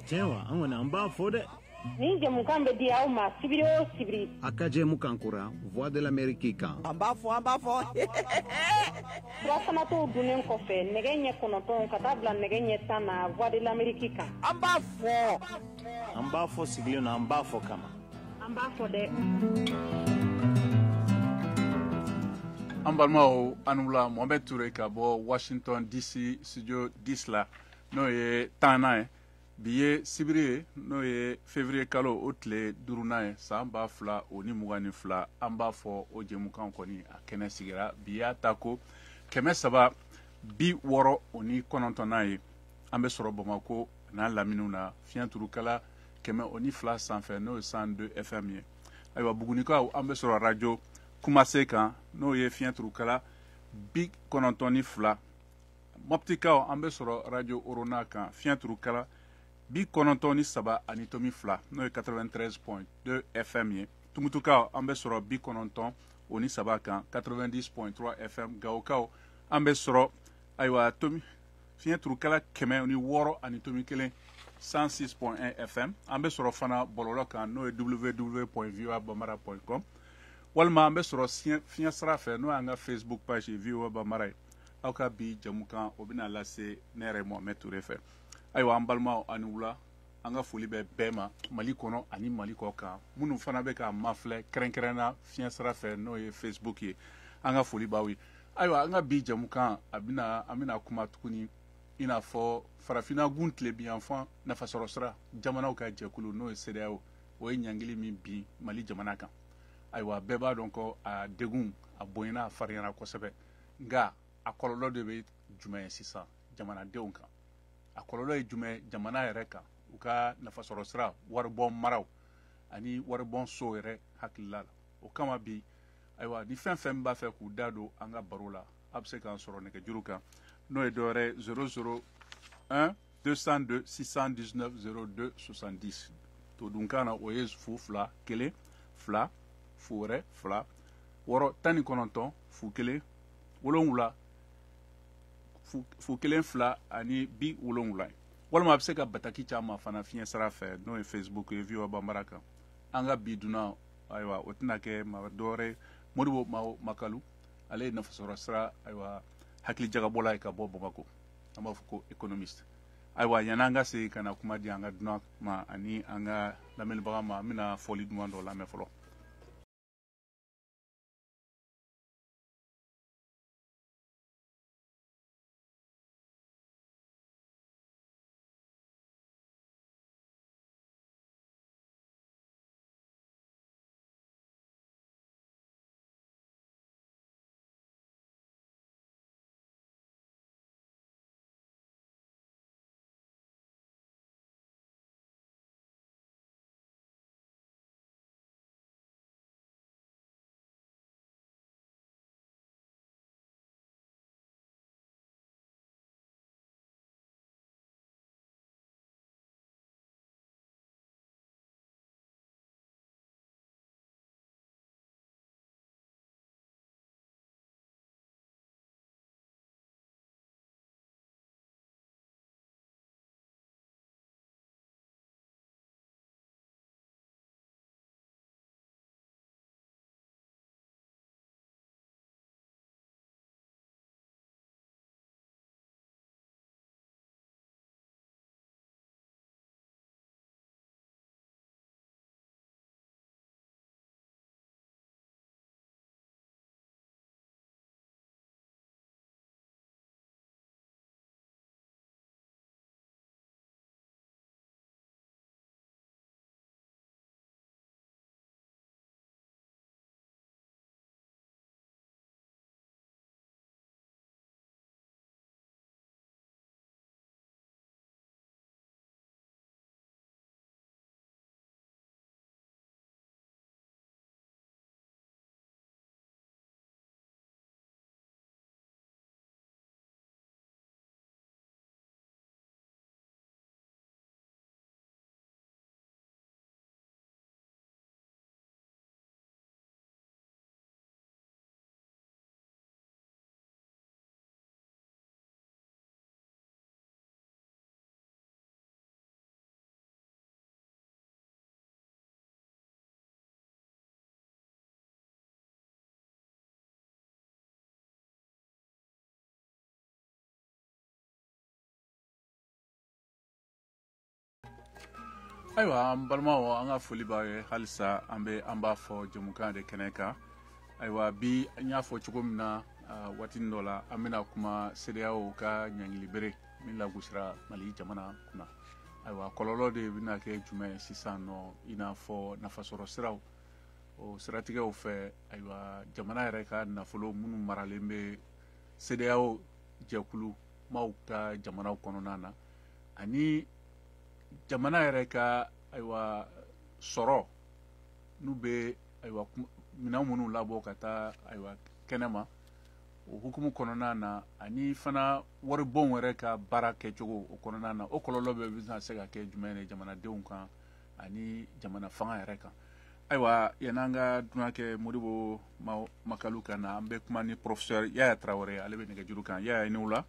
Cewa an wani an ba fo dɛ. Ni jamukan bɛ di aw ma sibiri o sibiri. A ka jɛmukan kura Voix de l'Amérique kan. An b'a fɔ. Surafana tɔw dunnen kɔfɛ nɛgɛ ɲɛ 9 ka taa bila nɛgɛ ɲɛ 10 na Voix de l'Amérique kan. An b'a fɔ. An b'a fɔ sigilen na an b'a fɔ kama. An b'a fɔ dɛ. An balimaw an wula Mohamed Touré ka bɔ Washington DC studio 10 la n'o ye 10nan ye bi ye sibiri ye n'o ye février kalo o tile 5nan ye san 2022 an b'a fɔ o jɛmukan kɔni a kɛnɛ sigira bi y'a ta ko 369 ye an bɛ sɔrɔ Bamakɔ n'a laminiw na fiɲɛ turukala 102 sanfɛ n'o ye 102 FM ye ayiwa Bugunikaw an bɛ sɔrɔ radio Kumase kan n'o ye fiɲɛ turukala 92 Moptikaw an bɛ sɔrɔ radio Orona kan fiɲɛ turukala 93 ani tomi 2 n'o ye 93.2 FM ye Tumutukaw an bɛ sɔrɔ 93 kan 90.3 FM Gawokaw an bɛ sɔrɔ ayiwa tomi fiɲɛ turukala 106 ani tomi 1 106.1 FM an bɛ sɔrɔ fana bɔlɔlɔ kan n'o ye www.voabamara.com walima an bɛ sɔrɔ fiɲɛ sira fɛ n'o y'an ka Facebook page VOA Bamara ye aw ka bi jamukan o bɛna lase ne yɛrɛ Mohamed Touré fɛ ayiwa an balimaw ani wula an ka foli bɛ bɛɛ ma Mali kɔnɔ ani Mali kɔ kan minnu fana bɛ ka mafilɛ kɛrɛnkɛrɛnna fiɲɛ sira fɛ n'o ye Facebook ye an ka foli b'aw ye ayiwa an ka bi jamukan an bɛna kuma tuguni i n'a fɔ farafinna gun tile biyanfan nafasɔrɔ sira jamanaw ka jɛkulu n'o ye CEDEAO o ye ɲangili min bin Mali jamana kan ayiwa bɛɛ b'a dɔn ko a degun a bonyana a farinyana kosɛbɛ nka a kɔlɔlɔ de bɛ jumɛn ye sisan jamanadenw kan a kɔlɔlɔ ye jumɛn jamana yɛrɛ kan u ka nafasɔrɔ sira waribɔn maraw ani waribɔn so yɛrɛ hakilila la o kama bi ayiwa ni fɛn fɛn b'a fɛ k'u da don an ka baro la a bɛ se k'an sɔrɔ nɛgɛjuru kan n'o ye dɔwɛrɛ 001 202 619 02 70 to dunkan na o ye fu 2 1 2 fu wɛrɛ 2 6 19 fu 1 7 fu 1 2 ani 70 walima a bɛ se ka bataki caman fana fiɲɛ sira fɛ n'o ye Facebook ye VOA Bambara kan an ka bi dunan ayiwa o tɛna kɛ dɔwɛrɛ ye Modibo Makalu ale ye nafasɔrɔ sira ayiwa hakili jagabɔla ye ka bɔ Bamakɔ an b'a fɔ ko économiste ayiwa yanni an ka segin ka na kuma di an ka dunan ma ani an ka lamɛnnibaga ma an bɛna fɔli duman dɔ lamɛn fɔlɔ. ayiwa an balimaw an ka foli b'a ye halisa an b'a fɔ jɛmukan de kɛnɛ kan ayiwa bi an y'a fɔ cogo min na waatinin dɔ la an bɛna kuma CEDEAO ka ɲangili bere min lagosira Mali jamana kunna ayiwa kɔlɔlɔ de bɛna kɛ jumɛn sisan nɔ i n'a fɔ nafasɔrɔ siraw o siratigɛw fɛ ayiwa jamana yɛrɛ ka nafolo minnu maralen bɛ CEDEAO jɛkulu maaw ka jamanaw kɔnɔna na ani jamana yɛrɛ ka ayiwa sɔrɔ n'u bɛ ayiwa minɛn minnu labɔ ka taa ayiwa kɛnɛma o hukumu kɔnɔna na ani fana waribɔnw yɛrɛ ka baara kɛcogo o kɔnɔna na o kɔlɔlɔ bɛ bɛna se ka kɛ jumɛn ye jamanadenw kan ani jamana fanga yɛrɛ kan ayiwa yan'an ka dunan kɛ Modibo Makalu kan na an bɛ kuma ni professeur Yaya Traoré ale bɛ nɛgɛjuru kan Yaya i ni wula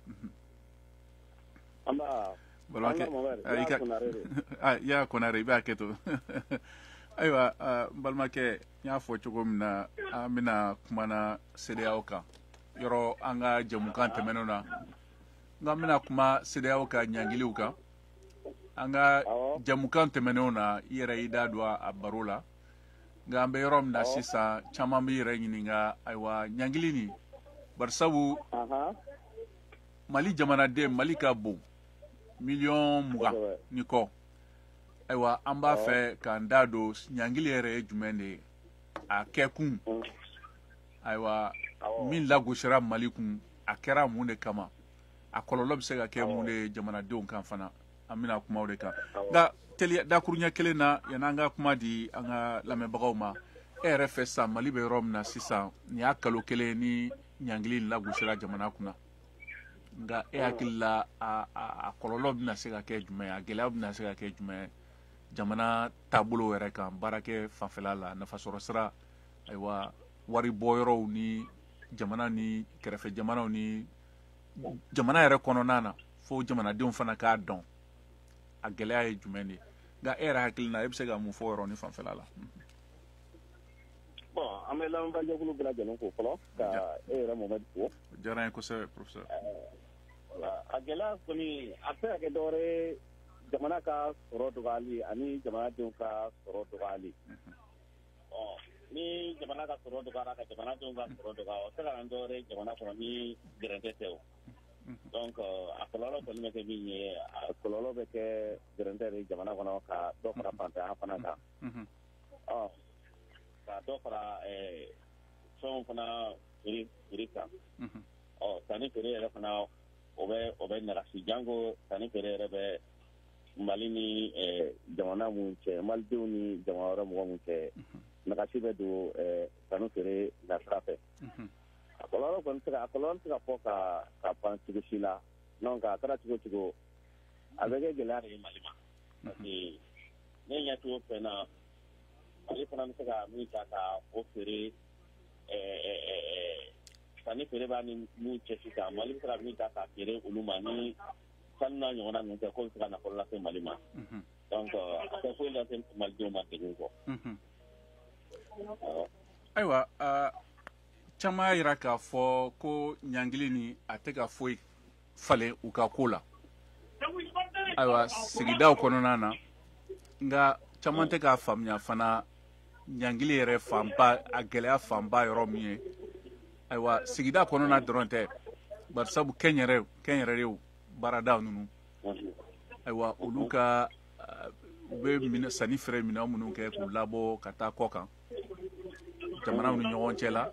Yaya Konare i b'a kɛ to ayiwa n balimakɛ n y'a fɔ cogo min na an bɛna kumana CEDEAO kan yɔrɔ an ka jɛmukan tɛmɛnenw na nka n bɛna kuma CEDEAO ka ɲangiliw kan an ka jɛmukan tɛmɛnenw na i yɛrɛ y'i da don a baro la nka an bɛ yɔrɔ min na sisan caman b'i yɛrɛ ɲininka ayiwa ɲangili nin barisabu Mali jamanaden Mali ka bon miliyɔn 20 ni kɔ ayiwa an b'a fɛ k'an da don ɲangili yɛrɛ ye jumɛn de ye a kɛkun ayiwa min lagosira Mali kun a kɛra mun de kama a kɔlɔlɔ bɛ se ka kɛ mun de ye jamanadenw kan fana an bɛna kuma o de kan nka dakuruɲɛ kelen na yan'an ka kuma di an ka lamɛnbagaw ma e yɛrɛ fɛ sisan Mali bɛ yɔrɔ min na sisan nin y'a kalo kelen ni ɲangili in lagosira jamana kunna nka e hakili la a kɔlɔlɔ bɛna se ka kɛ jumɛn ye a gɛlɛya bɛna se ka kɛ jumɛn ye jamana taabolo yɛrɛ kan baarakɛ fanfɛla la nafasɔrɔ sira ayiwa wari bɔyɔrɔw ni jamana ni kɛrɛfɛ jamanaw ni jamana yɛrɛ kɔnɔna na fo jamanadenw fana k'a dɔn a gɛlɛya ye jumɛn de ye nka e yɛrɛ hakili la e bɛ se ka mun fɔ o yɔrɔ ni fanfɛla la. Bon an bɛ lamɛnbaajɛkulu bɛɛ lajɛlen fo fɔlɔ ka e yɛrɛ Mohamed fo. O diyara n ye kosɛbɛ professeur. A gɛlɛya kɔni a tɛ ka kɛ dɔwɛrɛ ye jamana ka sɔrɔ dɔgɔyali ani jamanadenw ka sɔrɔ dɔgɔyali. Ni jamana ka sɔrɔ dɔgɔyara ka jamanadenw ka sɔrɔ dɔgɔya o tɛ ka na dɔwɛrɛ ye jamana kɔnɔ ni gɛrɛntɛ tɛ o. Donc a kɔlɔlɔ kɔni bɛ kɛ min ye a kɔlɔlɔ bɛ kɛ gɛrɛntɛ de jamana kɔnɔ ka dɔ fara fantanya fana kan. Ka dɔ fara fɛnw fana feere kan. Sanni feere yɛrɛ fana o bɛ nagasi janko sanni feere yɛrɛ bɛ Mali ni jamana mun cɛ Malidenw ni jamana wɛrɛ mɔgɔ mun cɛ nagasi bɛ don sanni feere nasira fɛ. A kɔlɔlɔ kɔni tɛ ka fɔ ka ban cogo si la donc a kɛra cogo cogo a bɛ kɛ gɛlɛya de ye Mali ma parce que ne ɲɛ t'o fɛn na Mali fana bɛ se ka min ta ka o feere sanni feere b'a ni mun cɛ sisan Mali bɛ se ka min ta ka feere olu ma ni sanu n'a ɲɔgɔnna ninnu tɛ k'o bɛ se ka nafolo lase Mali ma donc a tɛ foyi lase Malidenw ma degun kɔ. Ayiwa caman y'a jira k'a fɔ ko ɲangili ni a tɛ ka foyi falen u ka ko la ayiwa sigidaw kɔnɔna na nka caman tɛ k'a faamuya fana ɲangili yɛrɛ fanba a gɛlɛya fanba yɔrɔ min ye ayiwa sigida kɔnɔna dɔrɔn tɛ barisabu kɛnyɛrɛyew baaradaw ninnu ayiwa olu ka u bɛ sanni feere minɛn minnu kɛ k'u labɔ ka taa kɔ kan jamanaw ni ɲɔgɔn cɛ la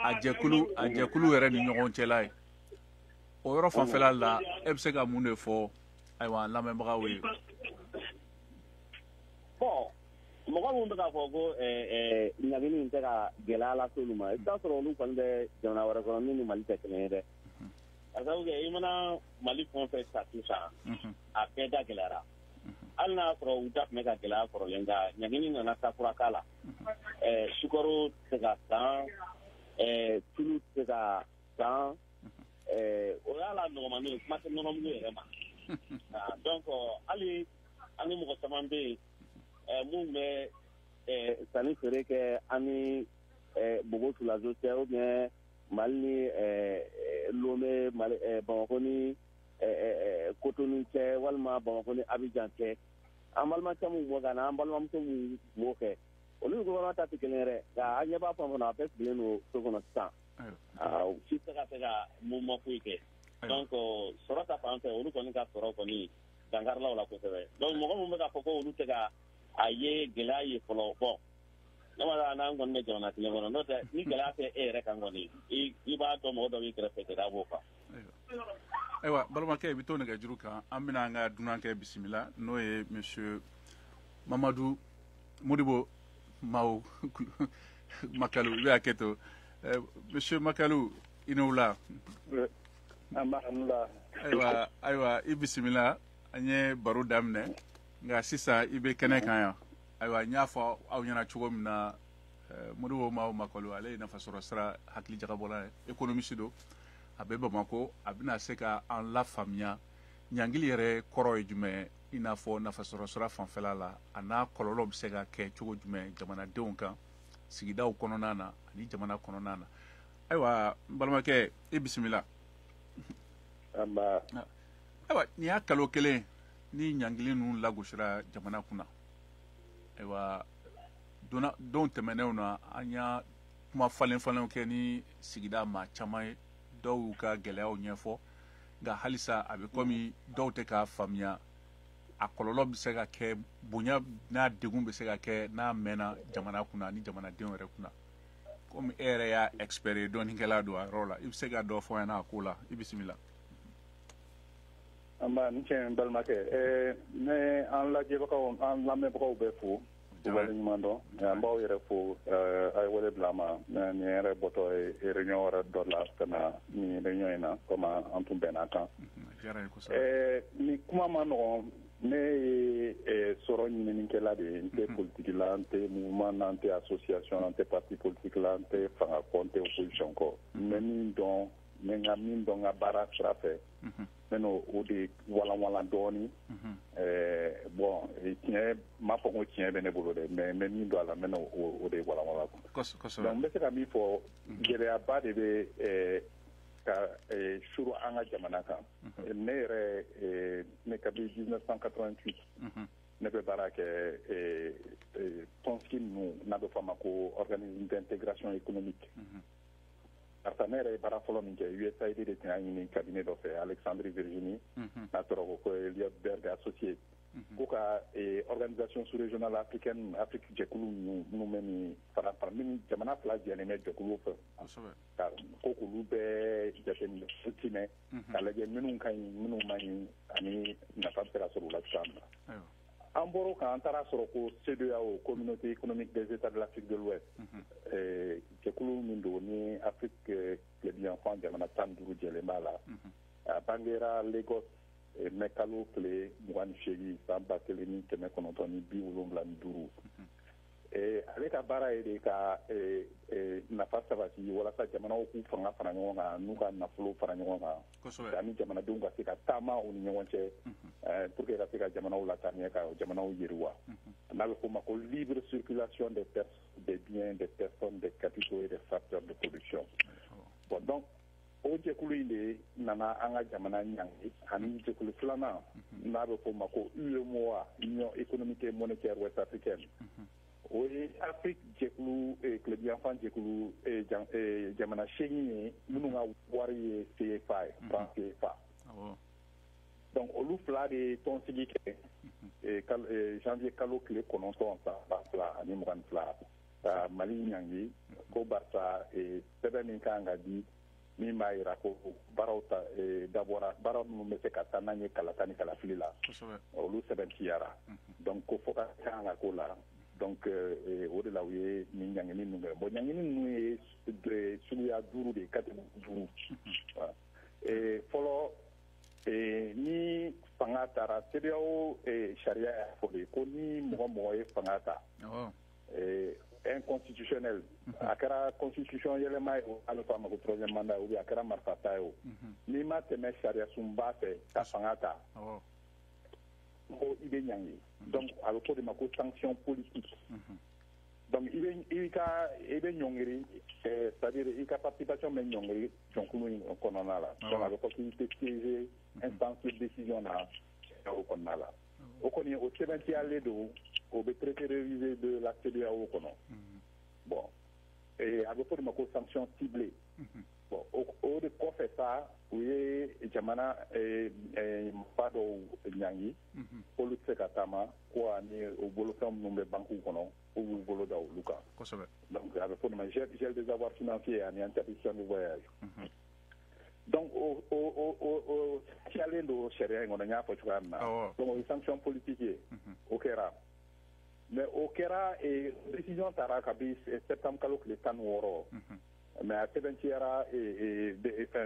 a jɛkulu yɛrɛ ni ɲɔgɔn cɛla ye o yɔrɔ fanfɛla la e bɛ se ka mun de fɔ ayiwa an lamɛnbagaw ye. Bon mɔgɔ minnu bɛ k'a fɔ ko ɲangili in tɛ ka gɛlɛya lase olu ma i bɛ taa sɔrɔ olu kɔni bɛ jamana wɛrɛ kɔnɔ min ni Mali tɛ kelen ye dɛ. Ka sababu kɛ i mana Mali fɛn o fɛn ta sisan a bɛɛ da gɛlɛyara hali n'a sɔrɔ u da tun bɛ ka gɛlɛya kɔrɔlen nka ɲangili nana takura k'a la sukaro tɛ ka san tulu tɛ ka san o y'a la nɔgɔmani ye kuma tɛ nɔnɔmugu yɛrɛ ma donc hali an ni mɔgɔ caman bɛ yen mun bɛ sanni feere kɛ an ni Bogo Sulaso cɛ ou bien Mali ni Lomé Bamakɔ ni Cotonou cɛ walima Bamakɔ ni Abidjan cɛ an balimakɛ min bɔ ka na an balimamuso min b'o kɛ olu ni gouvernement ta tɛ kelen ye dɛ nka an ɲɛ b'a fɛn o fɛn na a bɛɛ sigilen don so kɔnɔ sisan si tɛ ka se ka mouvement foyi kɛ donc sɔrɔ ta fan fɛ olu kɔni ka sɔrɔ kɔni dankarilaw la kosɛbɛ donc mɔgɔ min bɛ k'a fɔ ko olu tɛ ka a ye gɛlɛya ye fɔlɔ bɔn ne ma dɔn n'an kɔni bɛ jamana kelen kɔnɔ n'o tɛ ni gɛlɛya tɛ e yɛrɛ kan kɔni i b'a dɔn mɔgɔ dɔ b'i kɛrɛfɛ gɛlɛya b'o kan. ayiwa balimakɛ i bɛ to nɛgɛjuru kan an bɛna an ka dunankɛ bisimila n'o ye monsieur Mamadou Modibo Mao Makalu i bɛ hakɛ to monsieur Makalu i n'o la. ayiwa i bisimila an ye baro daminɛ nka sisan i bɛ kɛnɛ kan yan ayiwa n y'a fɔ aw ɲɛna cogo min na Modibo Mao Makalu ale ye nafasɔrɔ sira hakili jagabɔla ye économiste don a bɛ Bamako a bɛna se ka an lafaamuya ɲangili yɛrɛ kɔrɔ ye jumɛn i n'a fɔ nafasɔrɔ sira fanfɛla la a n'a kɔlɔlɔ bɛ se ka kɛ cogo jumɛn jamanadenw kan sigidaw kɔnɔna na ani jamana kɔnɔna na ayiwa n balimakɛ i bisimila. ayiwa nin y'a kalo kelen ni ɲangili ninnu lagosira jamana kunna ayiwa don tɛmɛnenw na an y'a kuma falen-falenw kɛ ni sigida maa caman ye dɔw y'u ka gɛlɛyaw ɲɛfɔ nka halisa a bɛ komi dɔw tɛ k'a faamuya a kɔlɔlɔ bɛ se ka kɛ bonya n'a degun bɛ se ka kɛ n'a mɛnna jamana kunna ani jamanadenw yɛrɛ kunna komi e yɛrɛ y'a expert ye dɔnnikɛla don a yɔrɔ la i bɛ se ka dɔ fɔ an ɲɛna a ko la i bisimila. Ni cɛ n balimakɛ ne an lajɛbagaw an lamɛnbagaw bɛ fo u waleɲuman dɔn an b'aw yɛrɛ fo a ye wele bila ma nin yɛrɛ bɔtɔ ye réunion wɛrɛ dɔ la ka na nin réunion in na comme an tun bɛnna kan ni kuma ma nɔgɔn ne ye sɔrɔ ɲininikɛla de ye n tɛ politique la n tɛ mouvement na n tɛ association n tɛ parti politique la n tɛ fanga kɔ n tɛ opposition kɔ n bɛ min dɔn n bɛ n ka min dɔn n ka baara sira fɛ n bɛ n'o de walanwalan dɔɔni bon tiɲɛ m'a fɔ ko tiɲɛ bɛ ne bolo dɛ mais n bɛ min dɔn a la n bɛ n'o de walanwalan donc n bɛ se ka min fɔ gɛlɛyaba de bɛ ka suru an ka jamana kan ne yɛrɛ ne kabini 1988 ne bɛ baara kɛ tɔnsigi ninnu n'a bɛ fɔ a ma ko organisme d'intégration économique parce que ne yɛrɛ ye baara fɔlɔ min kɛ USAID de tun y'a ɲini cabinet dɔ fɛ Alexandre Virginie n'a tɔgɔ ko Eliot Berg associé ko ka organisation sous-régionale africaine Afrique jɛkulu minnu bɛ nin fara minnu jamana fila jɛlen bɛ jɛkulu fɛ ko k'olu bɛɛ jateminɛ timɛ k'a lajɛ minnu ka ɲi minnu man ɲi ani nafa bɛ se ka sɔrɔ u la cogoya min na an bɔr'o kan an taara sɔrɔ ko CEDEAO communauté économique des états de l'Afrique de l'Ouest jɛkulu min don ni Afrique club y'enfant jamana 15 jɛlen b'a la a bangera Lagos mɛ kalo tile 28 san 1975 ale ka baara ye de ka nafa sabati walasa jamanaw k'u fanga fara ɲɔgɔn kan n'u ka nafolo fara ɲɔgɔn kan ani jamanadenw ka se ka taama u ni ɲɔgɔn cɛ pour que ka se ka jamanaw lataaɲɛ ka jamanaw yiriwa n'a bɛ f'o ma ko libre circulation des biens des personnes des capitaux et des facteurs de production bon donc o jɛkulu in de nana an ka jamana ɲangi ani jɛkulu filanan n'a bɛ f'o ma ko UEMOA Union économique et monétaire ouest africaine o ye Afrique jɛkulu club y'enfant jɛkulu jamana 8 ye minnu ka wari ye CFA ye franc CFA donc olu fila de ye tɔnsigi kɛ janvier kalo tile 9 san 2022 ka Mali ɲangi ko barisa sɛbɛn min kan ka di min b'a jira ko baaraw dabɔra baara minnu bɛ se ka taa n'an ye kalata ni kalafili la olu sɛbɛntiyara donc ko fo ka kan ka k'o la donc o de la u ye nin ɲangini ninnu kɛ bon ɲangini ninnu ye suguya 5 de catégorie 5 fɔlɔ ni fanga taara CEDEAO sariya y'a fɔ de ko ni mɔgɔ ye fanga ta inconstitutionnel a kɛra constitution yɛlɛma ye o ale f'a ma ko troisième mandat ou bien a kɛra marifata ye o n'i ma tɛmɛ sariya sunba fɛ ka fanga ta ko i bɛ ɲangi donc a bɛ fɔ de ma ko sanction politique donc i bɛ ɲɔngiri c'est-à-dire i ka participation bɛ ɲɔngiri jɔnkulu in kɔnɔna la donc a bɛ fɔ k'i tɛ siéger instance de décision na o kɔnɔna la o kɔni o sɛbɛntiyalen don o bɛ traité révisé de la CEDEAO kɔnɔ bon a bɛ fɔ de ma ko sanction ciblée bon o de kɔfɛ sa u ye jamana ba dɔw ɲangi k'olu tɛ se ka taama ko ani o bolofɛn minnu bɛ banques kɔnɔ k'u b'u bolo da olu kan donc a bɛ fɔ de ma gel des avoirs financiers ani interdiction de voyage donc o ciyalen don sariya in kɔnɔ n y'a fɔ cogoya min na donc o ye sanction politique ye o kɛra mais o kɛra décision taara kabi septembre kalo tile 16 mais a sɛbɛntiyara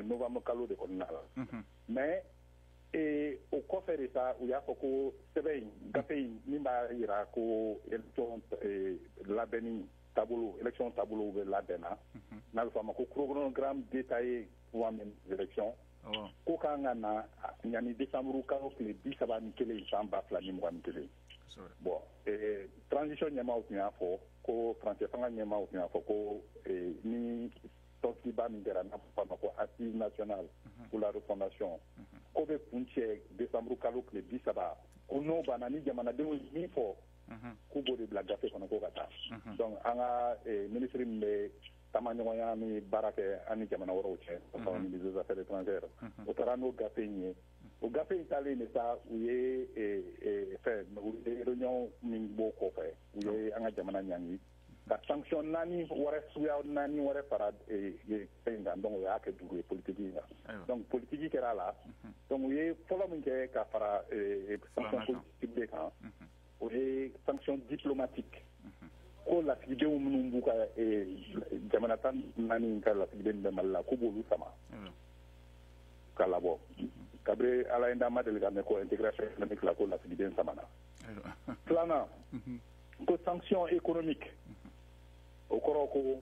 novembre kalo de kɔnɔna la mais o kɔfɛ de sa u y'a fɔ ko sɛbɛn in gafe in min b'a yira ko élection labɛnni taabolo élection taabolo bɛ labɛnna n'a bɛ fɔ a ma ko chronogramme détaillé pour une élection ko kan ka na ɲani décembre kalo tile 31 san 2021 bon transition ɲɛmaaw tun y'a fɔ ko faransɛ fanga ɲɛmaaw tun y'a fɔ ko ni tɔnsiba min kɛra n'a fɔ a ma ko assise nationale pour la refondation ko bɛ kun cɛ décembre kalo tile 30 ko n'o banna ni jamanadenw ye min fɔ k'u b'o de bila gafe kɔnɔ ko ka taa donc an ka ministre min bɛ taamaɲɔgɔnya ni baara kɛ an ni jamana wɛrɛw cɛ parce que des affaires étrangères o taara n'o gafe in ye o gafe in taalen de sa u ye réunion min b'o kɔfɛ u ye an ka jamana ɲangi ka sanction suguya 4 wɛrɛ fara fɛn kan donc o y'a kɛ 5 ye politique in kan donc politique kɛra a la donc u ye fɔlɔ min kɛ ka fara sanction politique kan o ye sanction diplomatique ko lasigidenw minnu b'u ka jamana 14 ka lasigiden bɛ Mali la k'u b'olu sama ka labɔ kabiri ala ye dama deli ka mɛn ko intégration économique la ko lasigiden samana filanan ko sanction économique o kɔrɔ ko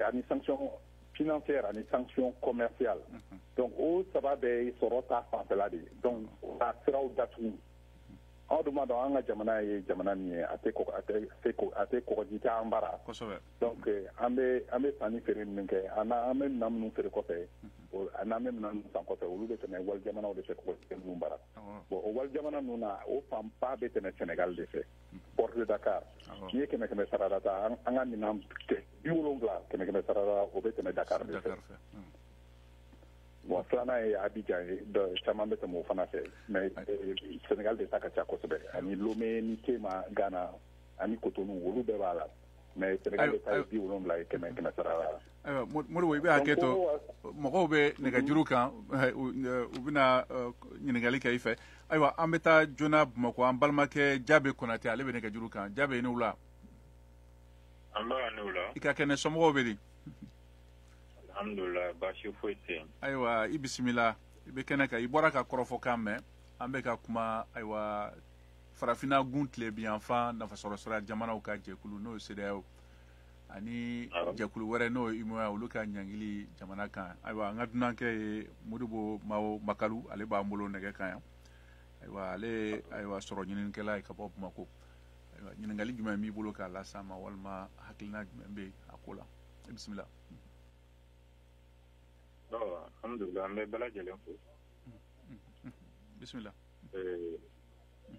ani sanction financière ani sanction commerciale donc o saba bɛ sɔrɔ ta fanfɛla de ye donc ka siraw datugu anw dun b'a dɔn an ka jamana ye jamana min ye a tɛ kɔgɔji kɛ an bara donc an bɛ sanni feere min kɛ an bɛ minɛn minnu feere kɔfɛ n'an bɛ minɛn minnu san kɔfɛ olu bɛ tɛmɛ wali jamanaw de fɛ kɔgɔji kɛ ninnu bara bon o wali jamana ninnu na o fanba bɛ tɛmɛ Sénégal de fɛ port de Dakar n'i ye 100 sarada ta an ka minɛn 70 100 sarada o bɛ tɛmɛ Dakar de fɛ bon filanan ye Abidjan ye caman bɛ tɛmɛ o fana fɛ mais Sénégal de ta ka ca kosɛbɛ ani Lomé ni Tema Ghana ani Cotonou olu bɛɛ b'a la mais Sénégal de ta ye 70 ye 100 sarada la Modibo i bɛ hakɛ to mɔgɔw bɛ nɛgɛjuru kan u bɛna ɲininkali kɛ i fɛ ayiwa an bɛ taa joona Bamakɔ an balimakɛ Jabe Konate ale bɛ nɛgɛjuru kan Jabe i ni wula an b'a ni wula i ka kɛnɛ somɔgɔw bɛ di alhamdulillah baasi foyi tɛ yen ayiwa i bisimila i bɛ kɛnɛ kan i bɔra ka kɔrɔfɔkan mɛn an bɛ ka kuma ayiwa farafinna gun tile biyanfan nafasɔrɔsira jamanaw ka jɛkulu n'o ye CEDEAO ani jɛkulu wɛrɛ n'o ye UMOA olu ka ɲankili jamana kan ayiwa an ka dunankɛ ye Modibo Mawo Makalu ale b'an bolo nɛgɛ kan yan ayiwa ale ayiwa sɔrɔ ɲininikɛla ye ka bɔ Bamakɔ ayiwa ɲininkali jumɛn b'i bolo k'a las'an ma walima hakilina jumɛn bɛ a ko la i bisimila alhamdulillah an bɛ bɛɛ lajɛlen fo bisimila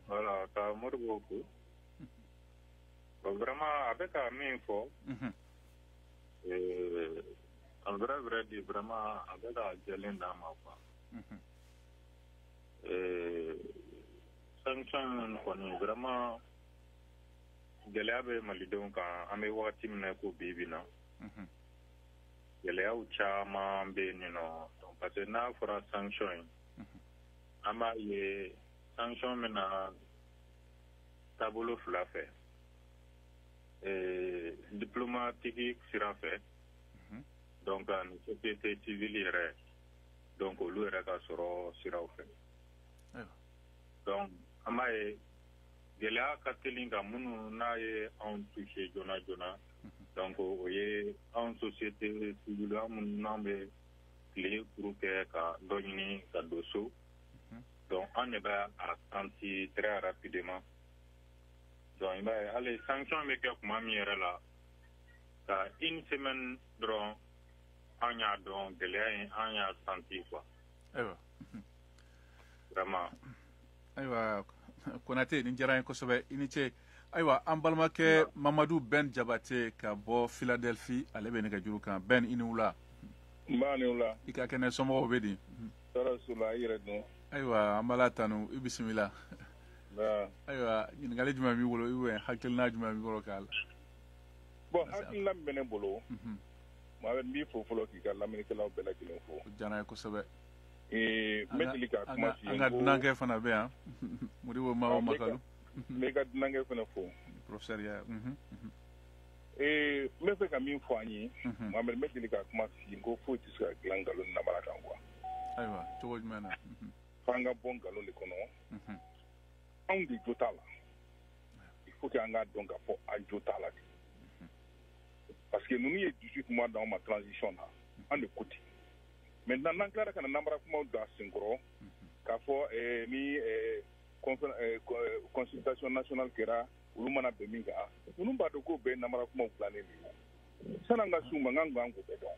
voilà ka Modibo fo vraiment a bɛ ka min fɔ en vrai dit vraiment a bɛ ka jɛlen d'an ma quoi sanction kɔni vraiment gɛlɛya bɛ malidenw kan an bɛ wagati min na ko bi na gɛlɛyaw caman bɛ yen nɔ parce que n'a fɔra sanction ye an b'a ye sanction bɛ na taabolo fila fɛ diplomatique sira fɛ donc ani société civile yɛrɛ donc olu yɛrɛ ka sɔrɔ siraw fɛ donc an b'a ye gɛlɛya ka teli ka minnu n'a ye anw touché joona joona donc o ye anw société civile an minnu n'an bɛ tile kuru kɛ ka dɔ ɲini ka don so donc an de bɛ a senti très rapidement donc i b'a ye hali sanction bɛ kɛ tuma min yɛrɛ la ka une semaine dɔrɔn an y'a dɔn gɛlɛya in an y'a senti quoi ayiwa vraiment ayiwa Konate ni diyara n ye kosɛbɛ i ni ce ayiwa an balimakɛ mamadu Ben Jabate ka bɔ Philadelphie ale bɛ nɛgɛjuru kan Ben i ni wula n b'a ni wula i ka kɛnɛ somɔgɔw bɛ di tɔɔrɔ su la i yɛrɛ dun ayiwa an b'ala tanu i bisimila ayiwa ɲininkali jumɛn b'i bolo ou bien hakilina jumɛn b'i bolo k'a la bon hakilina min bɛ ne bolo Mohamed n b'i fo fɔlɔ k'i ka lamɛnnikɛlaw bɛɛ lajɛlen fo o diyara n ye kosɛbɛ n bɛ deli ka kuma f'i ye an ka dunankɛ fana bɛ yan Modibo Mawo Makalu n bɛ ka dunankɛ fana fo professeur ya n bɛ fɛ ka min fɔ an ye Mohamed n bɛ deli ka kuma f'i ye n ko foyi tɛ se ka dilan nkalon ni namara kan quoi ayiwa cogo jumɛn na f'an ka bɔ nkalon de kɔnɔ anw de jo t'a la il faut que an k'a dɔn k'a fɔ an jo t'a la de parce que ninnu ye 18 mois d'anw ma transition na an de ko ten maintenant n'an tilara ka na namara kumaw don a senkɔrɔ k'a fɔ ni consultation nationale kɛra olu mana bɛn min kan ninnu b'a dɔn k'o bɛɛ ye namara kumaw dilannen de ye san'an ka s'u ma n kan k'o bɛɛ dɔn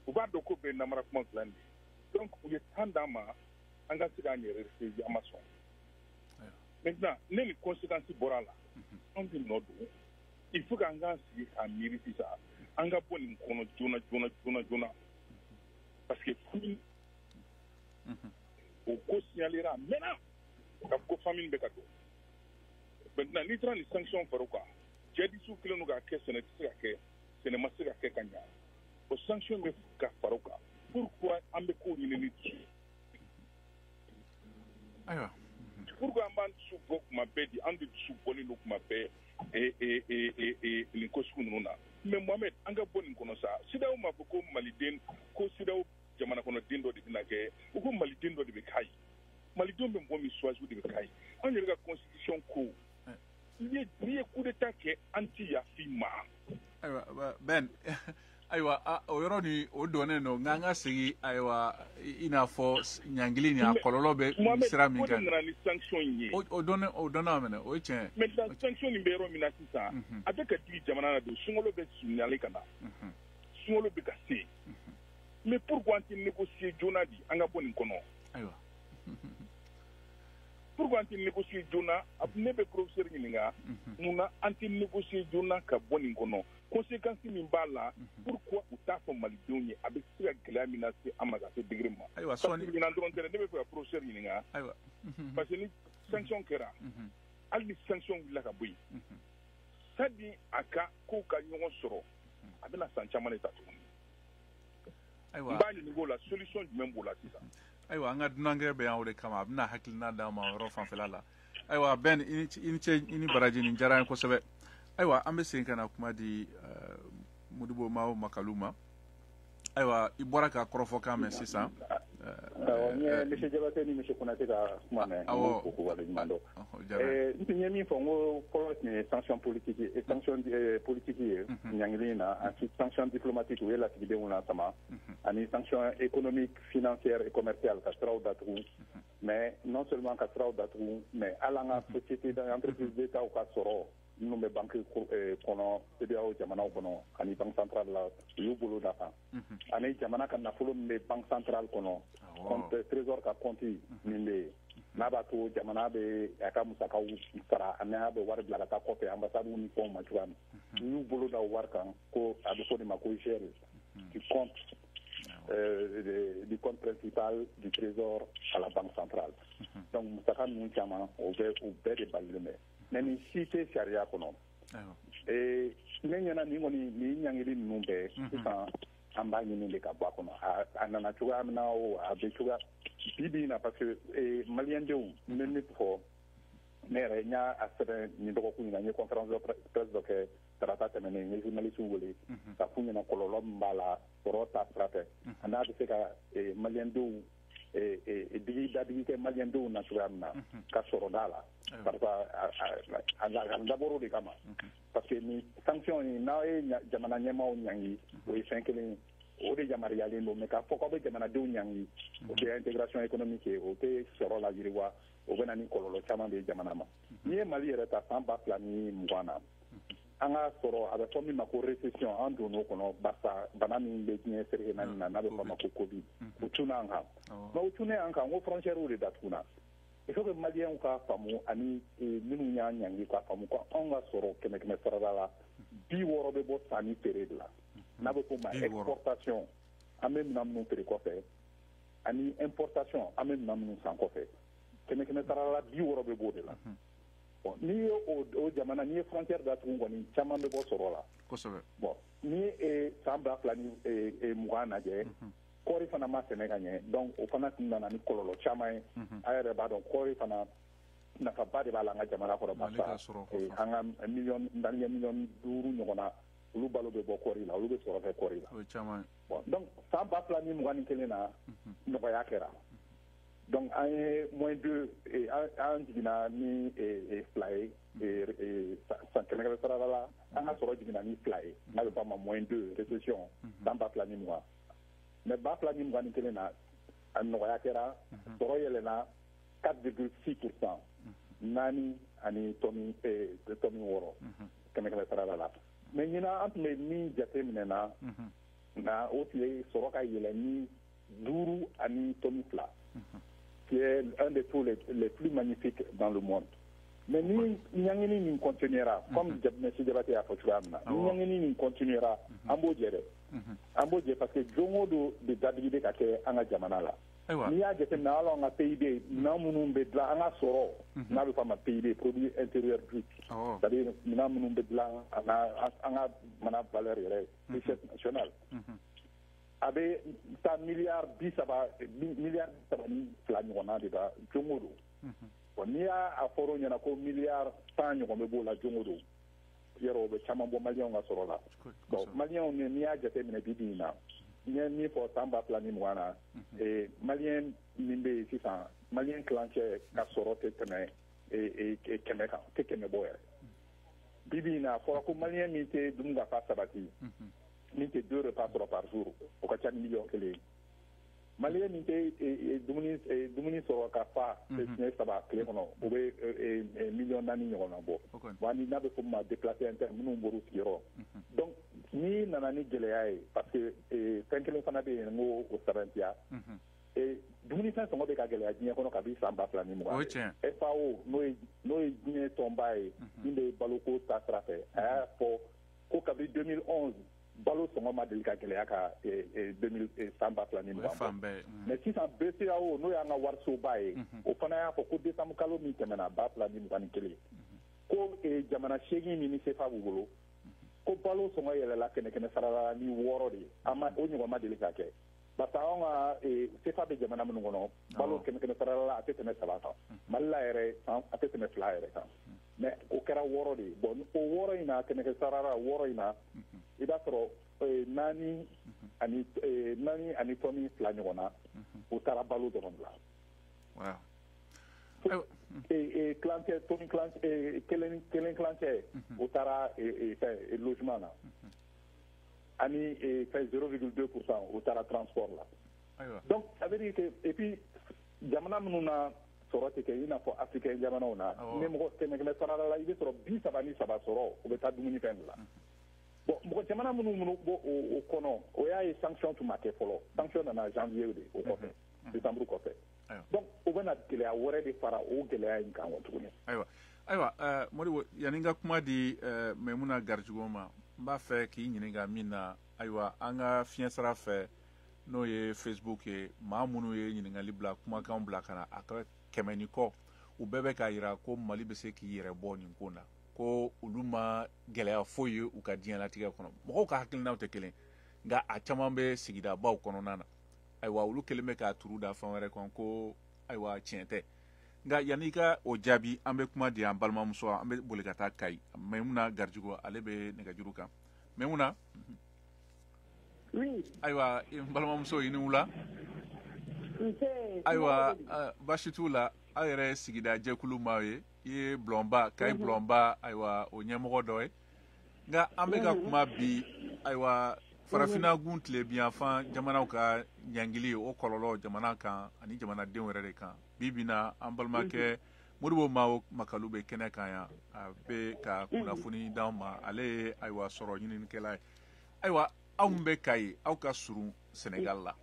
u b'a dɔn k'o bɛɛ ye namara kumaw dilannen de ye donc u ye temps d'an ma an ka se k'an yɛrɛ réfugier an ma sɔn maintenant ne ni conséquence bɔra a la anw tɛ nɔ don il faut qu'an k'an sigi k'a miiri sisan an ka bɔ nin kɔnɔ joona parce que famille o ko signalera a mɛnna ka fɔ ko famille bɛ ka don maintenant n'i taara nin sanction fara o kan jihadistes kɛlen don k'a kɛ sɛnɛ tɛ se ka kɛ sɛnɛ ma se ka kɛ ka ɲa o sanction bɛ ka fara o kan pourquoi an bɛ kow ɲini ni dusu ayiwa pourquoi an b'an dusu bɔ kuma bɛɛ de an de dusu bɔlen don kuma bɛɛ nin ko sugu ninnu na mais Mohamed an ka bɔ nin kɔnɔ sa CEDEAO m'a fɔ ko maliden ko CEDEAO jamana kɔnɔden dɔ de bɛna kɛ u ko maliden dɔ de bɛ k'a ye malidenw bɛ mɔgɔ min choisi de bɛ k'a ye an yɛrɛ ka constitution ko n'i ye coup d'état kɛ an tɛ yafi ma ayiwa Ben ayiwa o yɔrɔ ni o dɔnnen don nka an ka segin ayiwa i n'a fɔ ɲangili ni a kɔlɔlɔ bɛ sira min kan o de nana ni sanction in ye o dɔnna minɛ o ye tiɲɛ ye maintenant sanction nin bɛ yɔrɔ min na sisan a bɛ ka digi jamana na don sunkalo bɛ surunyali ka na sunkalo bɛ ka se mais pourquoi an tɛ négocier joona di an ka bɔ nin kɔnɔ ayiwa pourquoi an tɛ négocier joona ne bɛ professeur ɲininka munna an tɛ négocier joona ka bɔ nin kɔnɔ conséquence min b'a la pourquoi u t'a fɔ malidenw ye a bɛ se ka gɛlɛya min lase an ma ka se degré ma parce que ɲinan dɔrɔn tɛ ne bɛ fɛ ka professeur ɲininka parce que ni sanction kɛra hali ni sanction wulila ka bɔ yen sadi a ka kow ka ɲɔgɔn sɔrɔ a bɛna san caman de ta tuguni n b'a ɲininka o la solution jumɛn b'o la sisan ayiwa an ka dunankɛ bɛ yan o de kama a bɛna hakilina d'an ma o yɔrɔ fanfɛla la ayiwa Ben i ni ce i ni baraji nin diyara n ye kosɛbɛ ayiwa an bɛ segin ka na kuma di Modibo Mawo Makalu ma ayiwa i bɔra ka kɔrɔfɔ kan mɛn sisan n ye monsieur Jabate ni monsieur Konate ka kuma mɛn ko ko waleɲuman dɔn n tun ye min fɔ n ko fɔlɔ tun ye sanction politique ye ɲangili in na ainsi sanction diplomatique u ye lasigidenw lasama ani sanction économique financière et commerciale ka siraw datugu mais non seulement ka siraw datugu mais hali an ka société d'entreprise d'État ka sɔrɔ minnu bɛ banque kɔnɔ CEDEAO jamanaw kɔnɔ ani banque centrale la u y'u bolo da kan ani jamana ka nafolo min bɛ banque centrale kɔnɔ compte trésor ka compte min bɛ yen n'a b'a to jamana bɛ a ka musakaw sara ani a bɛ wari bila ka taa kɔfɛ ambassade ni fɛnw ma cogoya min u y'u bolo da o wari kan ko a bɛ fɔ de ma ko gère du compte principal du trésor à la banque centrale donc musaka ninnu caman o bɛɛ de balilen bɛ mais nin si tɛ sariya kɔnɔ ne ɲɛna nin kɔni nin ɲangili ninnu bɛɛ sisan an b'a ɲini de ka bɔ a kɔnɔ a nana cogoya min na o a bɛ cogoya bi na parce que maliyɛndenw n bɛ min fɔ ne yɛrɛ n y'a sɛbɛn nin dɔgɔkun in na n ye conférence de presse dɔ kɛ tarata tɛmɛnen n ye journaliste wele ka f'u ɲɛna kɔlɔlɔ min b'a la sɔrɔ ta sira fɛ a n'a bɛ se ka maliyɛndenw dadigi kɛ maliyɛndenw na cogoya min na ka sɔrɔ da la parce que a dabɔra o de kama parce que nin sanction in n'a ye jamana ɲɛmaaw ɲangi o ye fɛn kelen ye o de yamaruyalen don mais k'a fɔ k'aw bɛ jamanadenw ɲangi o tɛ intégration économique ye o tɛ sɔrɔ la yiriwa o bɛ na ni kɔlɔlɔ caman de ye jamana ma n'i ye Mali yɛrɛ ta san 2020 na an ka sɔrɔ a bɛ fɔ min ma ko récession an donn'o kɔnɔ barisa bana min bɛ diɲɛ serege naani na n'a bɛ fɔ ma ko Covid o tunna an kan mais o tunnen an kan n ko frontières de datuguna il faut que malien ka famu ani minu nya nyangi ka famu ko on ga soro keme sarala la bi woro be bo sani tere la na be ko ma exportation amem namnu tere ko fe ani importation amem namnu san ko fe keme sarala bi woro be bo de la bon ni o jamana ni frontière da tungo ni chama be bo soro la ko sabe bon ni samba plani mugana je kori fana ma Sénégal nye donc o fana nana ni kololo chama ayere ba donc kori fana na fa ba de ba la nga jamana ko ba sa anga million duru nyogona ulu balo be bo kori la ulu be soro fe kori la o chama bon donc ça ba plani mu ngani kelena no ba yakera donc ay moins 2 et en dina ni fly ça Sénégal sara la anga soro dina ni fly na ba ma moins 2 récession dans ba plani mu mais ba plani ngani kelena an no yakera soro yelena 4,6% nani ani tomi woro kemekele sarala la mais ñina ant me ni jate minena na aussi soro ka yele ni duru ani tomi fla qui est un des taux les plus magnifiques dans le monde mais ni ñangini ni continuera comme monsieur Diabaté a fait ni ñangini ni continuera ambo jere parce que jongo de dabide ka ke anga jamana la ni y'a jate na ala nga PIB na munun be dla anga soro na be fama PIB produit intérieur brut c'est-à-dire na munun be dla anga mana valeur yere richesse nationale abe ta milliard 10 saba ni fla nyona de da jongodo bon ni y'a a foro nyana ko milliard 100 nyoko be bola jongodo yero be chama bo malien nga soro la donc malien ni y'a jate mine bidina ni fo tamba plani mwana malien nimbe sisan malien clanche ka soro te teme keme ka te keme boye bibina fo ko malien mi te dunga fa sabati mi te 2 repas par jour o ka chan million kele malien mi te dumuni soro ka fa te saba kele kono o be million nani nyona bo wani na be ko ma déplacer inter munu boru siro donc ni nana ni geleya parce que fenkelen fana be ngo o sabantia dumuni fɛn sɔngɔ bɛ ka gɛlɛya diɲɛ kɔnɔ kabi san 2020 FAO n'o ye diɲɛ tɔnba ye min bɛ baloko ta sira fɛ a y'a fɔ ko kabi 2011 balo sɔngɔ ma deli ka gɛlɛya ka san 2020 mais sisan BCEAO n'o y'an ka warisoba ye o fana y'a fɔ ko décembre kalo min tɛmɛna 2021 ko jamana 8 min ni CFA b'u bolo ko balo sɔngɔ yɛlɛla kɛnɛ sarala ni 6 de o ɲɔgɔn ma deli ka kɛ parce que anw ka CFA bɛ jamana minnu kɔnɔ balo kɛnɛ sarala la a tɛ tɛmɛ 7 kan Mali la yɛrɛ a tɛ tɛmɛ 2 yɛrɛ kan mais o kɛra 6 de bon o 6 in na kɛnɛ sarala 6 in na i b'a sɔrɔ 4 ani tɔni 2 ɲɔgɔn na o taara balo dɔrɔn la klancɛ tɔni kelen klancɛ o taara logement na ani 0,2% o taara transport la donc ça veut dire que et puis jamana minnu na sɔrɔ tɛ kɛ i n'a fɔ africain jamanaw na ni mɔgɔ kɛmɛ sarala la i bɛ sɔrɔ 37 sɔrɔ o bɛ taa dumuni fɛn de la bon mɔgɔ jamana minnu bɔ o kɔnɔ o y'a ye sanction tun ma kɛ fɔlɔ sanction nana janvier de o kɔfɛ décembre kɔfɛ donc o bɛna gɛlɛya wɛrɛ de fara o gɛlɛya in kan tuguni ayiwa Modibo yani n ka kuma di Maimuna Garijugo ma n b'a fɛ k'i ɲininka min na ayiwa an ka fiɲɛ sira fɛ n'o ye Facebook ye maa minnu ye ɲininkali bila kumakan bila ka na a ka kɛmɛ ni kɔ u bɛɛ bɛ k'a jira ko Mali bɛ se k'i yɛrɛ bɔ nin ko na ko olu ma gɛlɛya foyi ye u ka diɲɛlatigɛ kɔnɔ mɔgɔw ka hakilinaw tɛ kelen nka a caman bɛ sigidabaw kɔnɔna na ayiwa olu kelen bɛ k'a turu da fɛn wɛrɛ kan ko ayiwa tiɲɛ tɛ nka yanni i ka o jaabi an bɛ kuma di an balimamuso an bɛ boli ka taa Kayi Maimuna Garijugo ale bɛ nɛgɛjuru kan Maimuna ayiwa n balimamuso i ni wula ayiwa baasi t'u la aw yɛrɛ sigida jɛkulu maaw ye i ye Bulɔnba Kayi Bulɔnba ayiwa o ɲɛmɔgɔ dɔ ye nka an bɛ ka kuma bi ayiwa farafinna gun tile biyanfan jamanaw ka ɲangili o kɔlɔlɔ jamana kan ani jamanadenw yɛrɛ de kan bi na an balimakɛ Modibo Makalu bɛ kɛnɛ kan yan a bɛ ka kunnafoni d'anw ma ale ye ayiwa sɔrɔ ɲininikɛla ye ayiwa anw bɛ Kayi aw ka surun Senegal la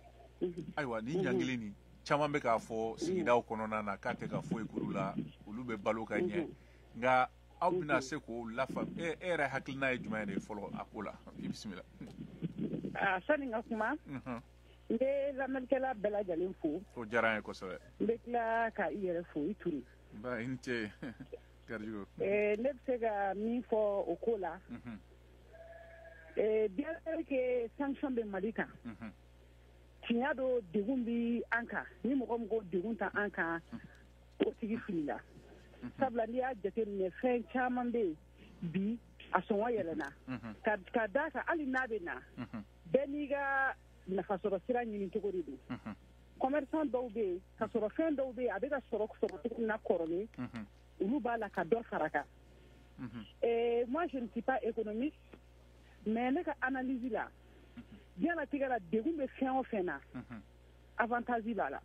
ayiwa ni ɲangili nin caman bɛ k'a fɔ sigidaw kɔnɔna na k'a tɛ ka foyi k'olu la olu bɛ balo ka ɲɛ nka aw bɛna se k'o lafa e yɛrɛ hakilina ye jumɛn de fɔlɔ a ko la i bisimila. Sani n ka kuma n bɛ lamɛnnikɛla bɛɛ lajɛlen fo. O diyara n ye kosɛbɛ. n bɛ tila ka i yɛrɛ fo i Ture. i ni ce Gardigo. Ne bɛ se ka min fɔ o ko la. Bien que sanction bɛ Mali kan. Tiɲɛ don degun bɛ an kan ni mɔgɔ min ko degun ta an kan o tigi filila. Sabula n'i y'a jateminɛ fɛn caman bɛ yen bi a sɔngɔ yɛlɛnna ka d'a kan hali n'a bɛ na bɛɛ n'i ka nafasɔrɔ sira ɲini cogo de don. Commerçant dɔw bɛ yen ka sɔrɔ fɛn dɔw bɛ yen a bɛ ka sɔrɔ cogo min na kɔrɔlen olu b'a la ka dɔ fara a kan. Moi je ne suis pas économiste mais ne ka analyse la diɲɛlatigɛ la degun bɛ fɛn o fɛn na avantage b'a la.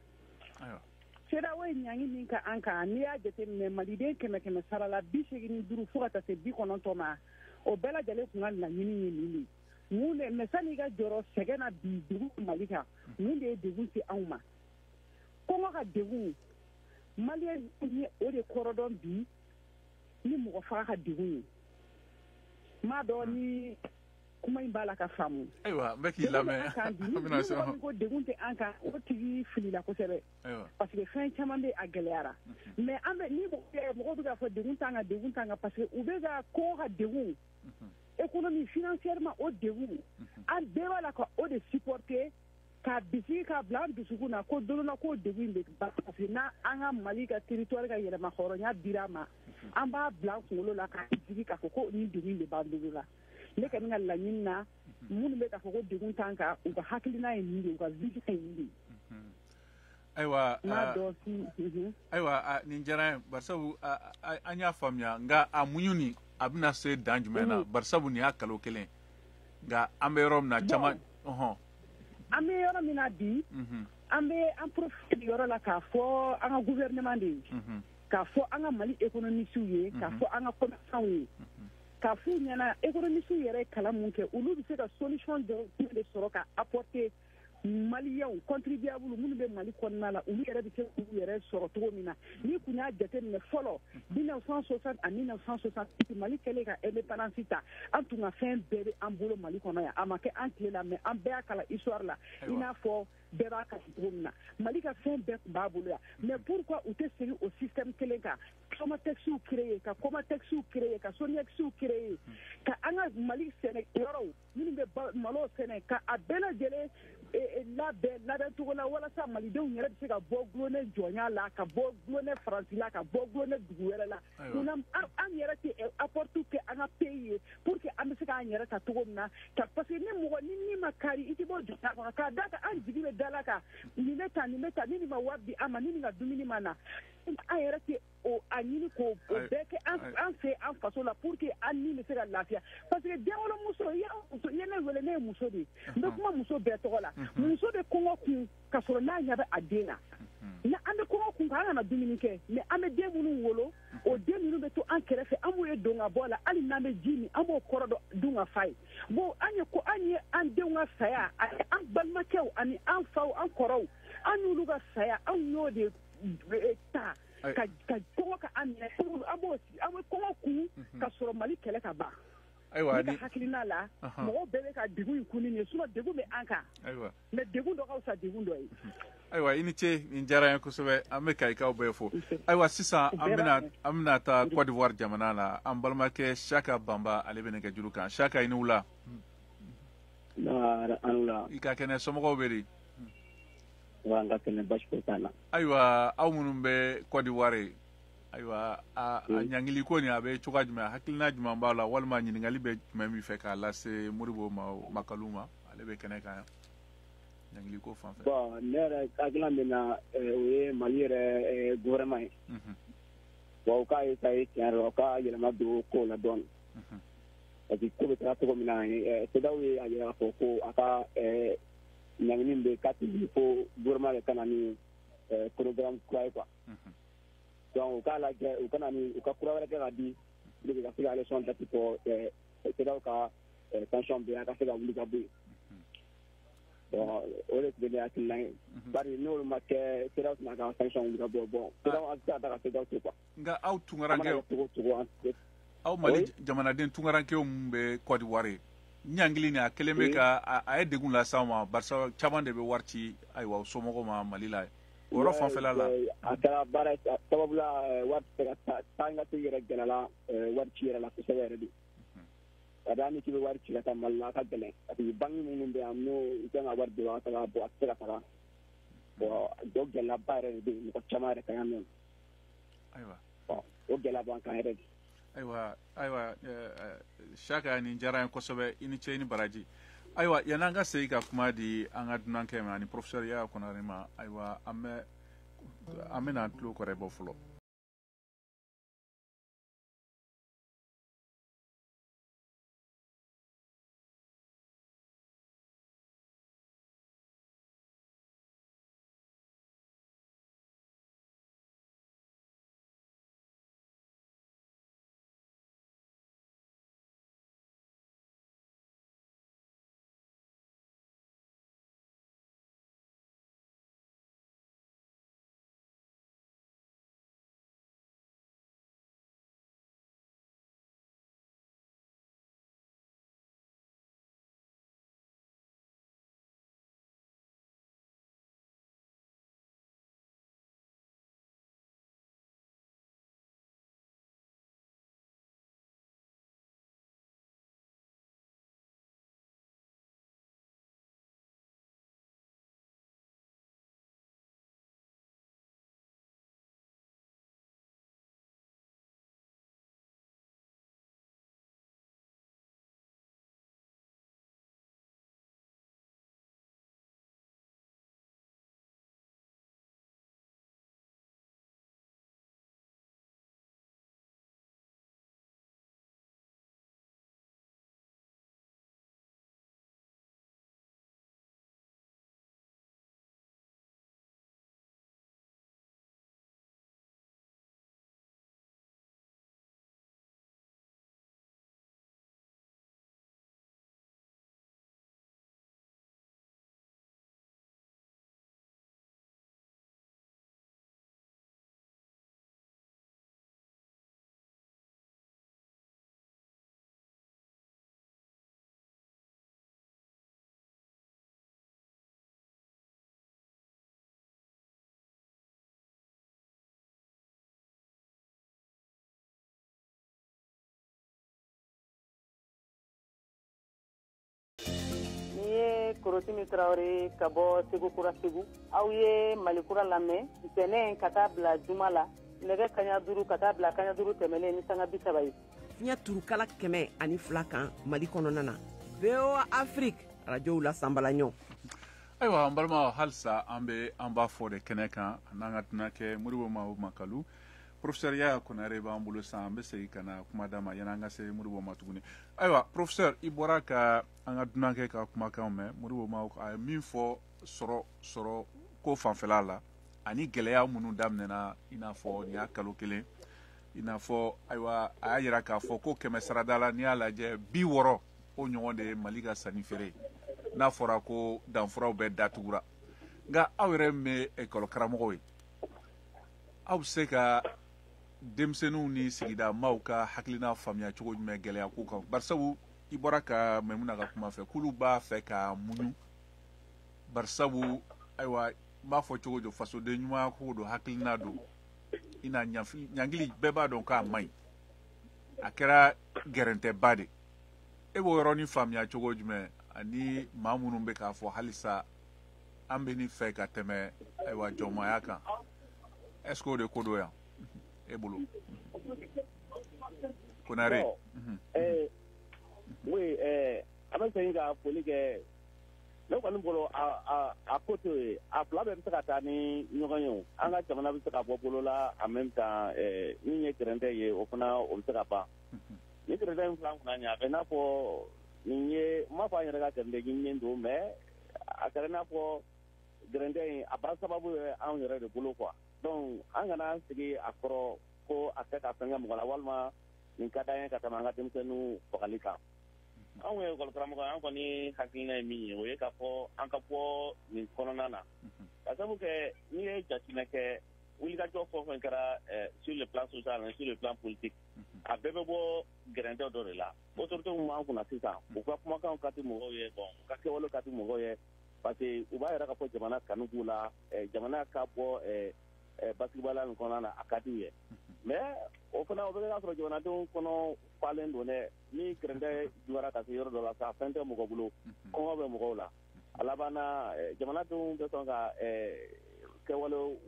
CEDEAO ye ɲangi min ka an kan n'i y'a jateminɛ maliden 100 sara la 85 fo ka taa se 90 ma o bɛɛ lajɛlen tun ka laɲini ye nin de mun de mais san'i ka jɔrɔ sɛgɛn na bi degun Mali kan mun de ye degun se anw ma kɔngɔ ka degun maliyɛn ye o de kɔrɔdɔn bi ni mɔgɔ faga ka degun ye m'a dɔn ni kuma in b'a la ka faamu. Ayiwa n bɛ k'i lamɛn ni mɔgɔ min ko degun tɛ an kan o tigi filila kosɛbɛ parce que fɛn caman bɛ a gɛlɛyara mais an bɛ ni mɔgɔw bɛ k'a fɔ degun t'an kan parce que u bɛ ka kɔngɔ ka degun économie financièrement o degun an bɛɛ b'a la ka o de supporter ka bisigi ka bila an dusukun na ko don dɔ la k'o degun bɛ ban parce que n'a an ka Mali ka territoire ka yɛlɛma hɔrɔnya dira ma an b'a bila an kunkolo la ka bisigi k'a fɔ ko nin degun de b'an bolo la. Ne kɔni ka laɲini na minnu bɛ k'a fɔ ko degun t'an kan u ka hakilina ye nin de u ka vision ye nin de. Ayiwa nin diyara n ye barisabu an y'a faamuya nka a muɲu a bɛna se dan jumɛn na barisabu nin y'a kalo kelen nka an bɛ yɔrɔ min na caman. An bɛ yɔrɔ min na bi an bɛ an profite yɔrɔ la k'a fɔ an ka gouvernement de ye k'a fɔ an ka Mali économistes ye k'a fɔ an ka commerçants ye. K'a f'u ɲɛna économistes yɛrɛ ye kalan mun kɛ olu bɛ se ka solution dɔ de sɔrɔ ka apporter maliyɛnw contribuables minnu bɛ Mali kɔnɔna la olu yɛrɛ bɛ se k'u yɛrɛ sɔrɔ cogo min na ni kun y'a jateminɛ fɔlɔ 1960 à 1968 Mali kɛlen ka indépendance ta an tun ka fɛn bɛɛ bɛ an bolo Mali kɔnɔ yan a ma kɛ an tile la mais an bɛɛ y'a kalan histoire la i n'a fɔ bɛɛ b'a kalan cogo min na Mali ka fɛn bɛɛ tun b'a bolo yan mais pourquoi u tɛ segin o système kelen kan Somatex créé ka Comatex créé ka Sonex créé ka an ka Mali sɛnɛ yɔrɔw minnu bɛ malo sɛnɛ ka a bɛɛ lajɛlen labɛn cogo la walasa malidenw yɛrɛ bɛ se ka bɔ gulonɛ jɔnya la ka bɔ gulonɛ faransi la ka bɔ gulonɛ dugu wɛrɛ la an yɛrɛ tɛ apport kɛ an ka pays ye pour que an bɛ se k'an yɛrɛ ta cogo min na parce que ni mɔgɔ ni min ma kari i tɛ bɔ jɔnya kɔnɔ k'a da kan an jigi bɛ da la kan nin bɛ tan ni nin ma wari di an ma ni nin ka dumuni ma na an yɛrɛ tɛ a ɲini k'o bɛɛ kɛ an fɛ an faso la pour que an ni bɛ se ka lafiya parce que denwolomuso i ye ne wele ne ye muso de ye n bɛ kuma muso bɛɛ tɔgɔ la muso bɛ kɔngɔ kun ka sɔrɔ n'a ɲɛ bɛ a den na na an bɛ kɔngɔ kun kan an kana dumuni kɛ mais an bɛ den minnu wolo o den ninnu bɛ to an kɛrɛfɛ an b'o ye don ka bɔ la hali n'an bɛ ji min an b'o kɔrɔ dun ka fa ye bon an ye an denw ka saya ani an balimakɛw ani an faw an kɔrɔw an y'olu ka saya an y'o de ta ka kɔngɔ ka an minɛ an bɛ kɔngɔ kun ka sɔrɔ Mali kɛlɛ ka ban. Ayiwa ne ka hakilina la mɔgɔw bɛɛ bɛ ka degun in kun nin ye sinon degun bɛ an kan mais degun dɔ ka fisa degun dɔ ye. Ayiwa i ni ce nin diyara n ye kosɛbɛ an bɛ ka ikaw bɛɛ fo ayiwa sisan an bɛna taa Côte d'Ivoire jamana la an balimakɛ Saka Bamba ale bɛ nɛgɛjuru kan Saka i ni wula. I ka kɛnɛ somɔgɔw bɛ di. N ka kɛnɛ basi foyi t'an na. Ayiwa aw minnu bɛ Côte d'Ivoire ayiwa a ɲangili ko nin a bɛ cogoya jumɛn hakilina jumɛn b'a la walima ɲininkali bɛ jumɛn min fɛ k'a lase Modibo Makalu ma ale bɛ kɛnɛ kan ɲangili ko fan fɛ. Bon ne yɛrɛ hakilina min na o ye Mali yɛrɛ gouvernement ye wa u k'a essayer tiɲɛ yɛrɛ la u ka yɛlɛma don kow la dɔɔnin parce que ko bɛ taga cogo min na CEDEAO ye a jira k'a fɔ ko a ka ɲangini bɛ k'a tɛ wuli fo gouvernement de ka na ni programme kura ye quoi. Donc u k'a lajɛ u kana ni u ka kura wɛrɛ kɛ ka di pour que ka se ka élection date fɔ CEDEAO ka tension bɛ a ka se ka wuli ka bɔ yen o de tun bɛ ne hakilina ye bari n'olu ma kɛ CEDEAO tɛna ka sanction wuli ka bɔ bon CEDEAO a bɛ se ka taa ka CEDEAO to quoi nka aw tunkarankew aw Mali jamanaden tunkarankew mun bɛ Côte d'Ivoire ɲangili ni a kelen bɛ ka a ye degun lase aw ma barisa caman de bɛ wari ci ayiwa somɔgɔw ma Mali la o yɔrɔ fanfɛla la a kɛra baara ye sababu la wari tɛ ka taa n ka se yɛrɛ gɛlɛla wari ci yɛrɛ la kosɛbɛ yɛrɛ de ka da ni k'i bɛ wari ci ka taa Mali la a ka gɛlɛn parce que banque minnu bɛ yan n'o i kan ka wari don a ka bɔ a tɛ se ka taga bon o gɛlɛyaba yɛrɛ de bɛ yen mɔgɔ caman yɛrɛ kan yan nɔ ayiwa o gɛlɛya b'an kan yɛrɛ de ayiwa Saka nin diyara n ye kosɛbɛ i ni ce i ni baraji ayiwa yan'an ka segin ka kuma di an ka dunankɛ ma ani professeur Yaya Konare ma ayiwa an bɛna tulo kɔrɛ bɔ fɔlɔ Korotimi Traoré ka bɔ Segu Kura Segu aw ye Mali Kura lamɛn ntɛnɛn ka taa bila juma la nɛgɛ kaɲa 5 ka taa bila kaɲa 5 tɛmɛlen ni sanga 30 ye fiɲɛ turukala 102 kan Mali kɔnɔna na VOA Afrique radio la sambalaɲɔ ayiwa an balima halisa an b'a fɔ de kɛnɛ kan n'an ka dunankɛ Modibo Makalu professeur Yaya Konare b'an bolo san an bɛ segin ka na kuma d'a ma yanni an ka se Modibo ma tuguni ayiwa professeur i bɔra ka an ka dunankɛ ka kumakanw mɛn Modibo a ye min fɔ sɔrɔ ko fanfɛla la ani gɛlɛya minnu daminɛna i n'a fɔ nin y'a kalo kelen i n'a fɔ ayiwa a y'a jira k'a fɔ ko 100 sarada la n'i y'a lajɛ 60 o ɲɔgɔn de ye Mali ka sanni feere n'a fɔra ko danfuraw bɛɛ datugura nka aw yɛrɛ min bɛ école karamɔgɔw ye aw bɛ se ka denmisɛnninw ni sigida maaw ka hakilina faamuya cogo jumɛn gɛlɛya ko kan barisabu i bɔra ka Maimuna ka kuma fɛ k'olu b'a fɛ ka muɲu barisabu ayiwa n b'a fɔ cogo jɔ fasoden ɲuman ko don hakilina don i na ɲangili bɛɛ b'a dɔn k'a man ɲi a kɛra gɛrɛntɛba de e b'o yɔrɔnin faamuya cogo jumɛn ani maa minnu bɛ k'a fɔ halisa an bɛ nin fɛ ka tɛmɛ ayiwa jɔnmaya kan est-ce que o de ko don yan e bolo Konare oui an bɛ segin ka foli kɛ ne kɔni bolo a ko to ye a fila bɛɛ bɛ se ka taa ni ɲɔgɔn ye an ka jamana bɛ se ka bɔ bolo la en même temps min ye gɛrɛntɛ ye o fana o bɛ se ka ban ni gɛrɛntɛ in fila kunna ɲɛ a bɛ n'a fɔ nin ye n m'a fɔ an yɛrɛ ka gɛrɛntɛ ɲininen don mais a kɛra n'a fɔ gɛrɛntɛ in a ba sababu ye anw yɛrɛ de bolo quoi donc an kana an sigi a kɔrɔ ko a tɛ ka fɛn kɛ mɔgɔ la walima nin ka d'an ye ka tɛmɛ an ka denmisɛnninw fagali kan anw ye école karamɔgɔ an kɔni hakilina ye min ye o ye k'a fɔ an ka bɔ nin kɔnɔna na ka sabu kɛ n'i ye jateminɛ kɛ wulikajɔ fɛn o fɛn kɛra sur le plan social ani sur le plan politique a bɛɛ bɛ bɔ gɛrɛntɛ dɔ de la autorité min b'an kunna sisan u ka kumakanw ka di mɔgɔw ye bon u ka kɛwale ka di mɔgɔw ye parce que u b'a yɛrɛ k'a fɔ jamana kanu b'u la jamana ka bɔ basigibala nin kɔnɔna na a ka d'u ye mais o fana o bɛ k'a sɔrɔ jamanadenw kɔnɔ falen don dɛ ni gɛrɛntɛ juguyara ka se yɔrɔ dɔ la sa fɛn tɛ mɔgɔ bolo kɔngɔ bɛ mɔgɔw la a laban na jamanadenw bɛ sɔn ka kɛwale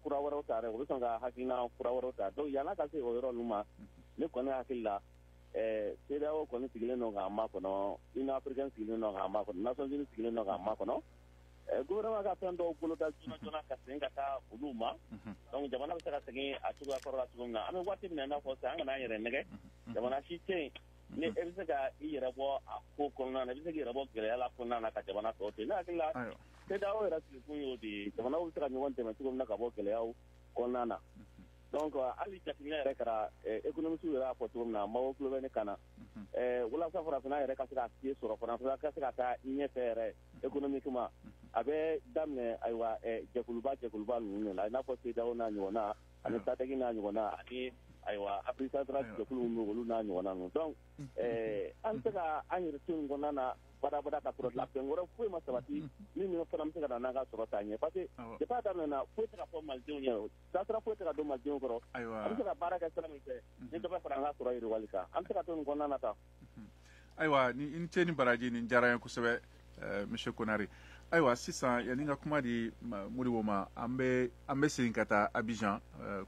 kura wɛrɛw ta dɛ u bɛ sɔn ka hakilina kura wɛrɛw ta donc yan'a ka se o yɔrɔ ninnu ma ne kɔni hakili la CEDEAO kɔni sigilen don k'a makɔnɔ Union africaine sigilen don k'a makɔnɔ Nations Unies sigilen don k'a makɔnɔ gouvernement ka fɛn dɔw boloda joona joona ka segin ka taa olu ma donc jamana bɛ se ka segin a cogoya kɔrɔ la cogo min na an bɛ waati min na i n'a fɔ sisan an kana an yɛrɛ nɛgɛ jamana si tɛ yen ni e bɛ se ka i yɛrɛ bɔ a ko kɔnɔna na i bɛ se k'i yɛrɛ bɔ gɛlɛya la kɔnɔna na ka jamana tɔ to yen ne hakili la CEDEAO yɛrɛ sigikun y'o de ye jamanaw bɛ se ka ɲɔgɔn dɛmɛ cogo min na ka bɔ gɛlɛyaw kɔnɔna na donc hali jateminɛ yɛrɛ kɛra économistes yɛrɛ y'a fɔ cogo min na maaw tulo bɛ ne kan na walasa farafinna yɛrɛ ka se ka se sɔrɔ farafinna ka se ka taa ɲɛfɛ yɛrɛ économiquement a bɛ daminɛ ayiwa jɛkuluba ninnu de la i n'a fɔ CEDEAO n'a ɲɔgɔnna ani SADC n'a ɲɔgɔnna ani ayiwa Afrique centrale jɛkulu ninnu olu n'a ɲɔgɔnna ninnu donc an bɛ se ka an yɛrɛ to nin kɔnɔna na badabada ka sɔrɔ labɛn wɛrɛ foyi ma sabati min fana bɛ se ka na n'an ka sɔrɔ ta ɲɛ parce que depuis a daminɛna foyi tɛ ka fɔ malidenw ɲɛ taasira foyi tɛ ka don malidenw kɔrɔ an bɛ se ka baara kɛ sira min fɛ ni dɔ bɛ fara an ka sɔrɔ yiriwali kan an bɛ se ka to nin kɔnɔna na tan. Ayiwa ni ce ni baraji nin diyara n ye kosɛbɛ monsieur Konare ayiwa sisan yanni ka kuma di Modibo ma an bɛ segin ka taa Abidjan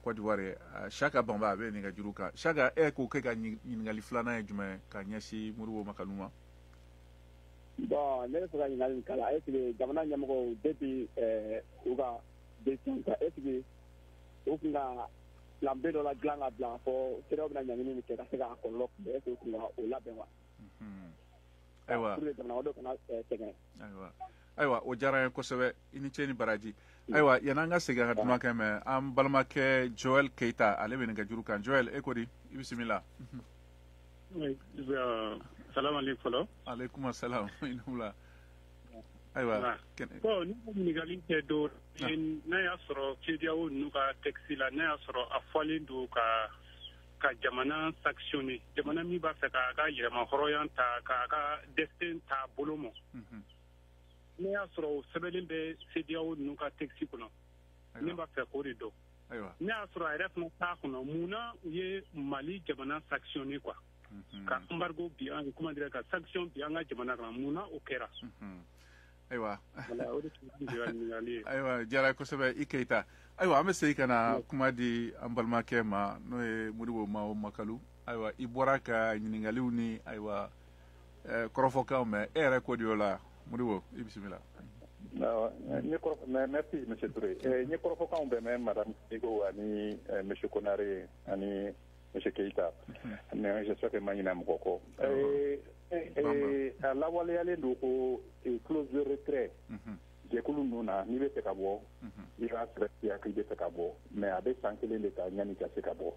Côte d'Ivoire Saka Banba a bɛ nin ka juru kan Saka e ko k'e ka ɲininkali filanan ye jumɛn ka ɲɛsin Modibo Makalu ma. Bon ne bɛ fɛ ka ɲininkali min k'a la est ce que jamana ɲɛmɔgɔw depuis u ka décision ta est ce que u kun ka plan B dɔ la dilan ka bila fɔ CEDEAO bɛna ɲangini min kɛ ka se k'a kɔlɔlɔ kunbɛn est ce que u kun ka o labɛn wa. Ayiwa pour que jamana dɔ kana sɛgɛn. Ayiwa o diyara n ye kosɛbɛ i ni ce ni baraji ayiwa yan'an ka segin ka duman kɛ mɛn an balimakɛ Joel Keita ale bɛ nin ka juru kan Joel e ko di i bisimila. Salamu alaikum fɔlɔ. Alaikum salam i nula. Ayiwa bon ni ɲininkali tɛ dɔ n'a y'a sɔrɔ CEDEAO ninnu ka texte la n'a y'a sɔrɔ a fɔlen don ka jamana sanctionner jamana min b'a fɛ k'a ka yɛrɛma hɔrɔnya ta k'a ka destin ta bolo ma ne y'a sɔrɔ o sɛbɛnlen bɛ CEDEAO ninnu ka texte kɔnɔ ne b'a fɛ k'o de dɔn ne y'a sɔrɔ a yɛrɛ fana t'a kɔnɔ mun na u ye Mali jamana sanctionner quoi ka embargo bi an comment dire ka sanction bi an ka jamana kan mun na o kɛra. Ayiwa ayiwa diyara kosɛbɛ i Keita ayiwa an bɛ segin ka na kuma di an balimakɛ ma n'o ye Modibo Makalu ayiwa i bɔra ka ɲininkaliw ni ayiwa kɔrɔfɔkanw mɛn e yɛrɛ ko di o la Modibo i bisimila. Merci monsieur Touré n ye kɔrɔfɔkanw bɛɛ mɛn madame Sego ani monsieur Konare ani monsieur Keita mais j'espère que ma ɲinɛ mɔgɔ kɔ. A lawaleyalen don ko clause de retrait jɛkulu ninnu na n'i bɛ fɛ ka bɔ i b'a sɛbɛntiya k'i bɛ fɛ ka bɔ mais a bɛ san kelen de ta yanni ka se ka bɔ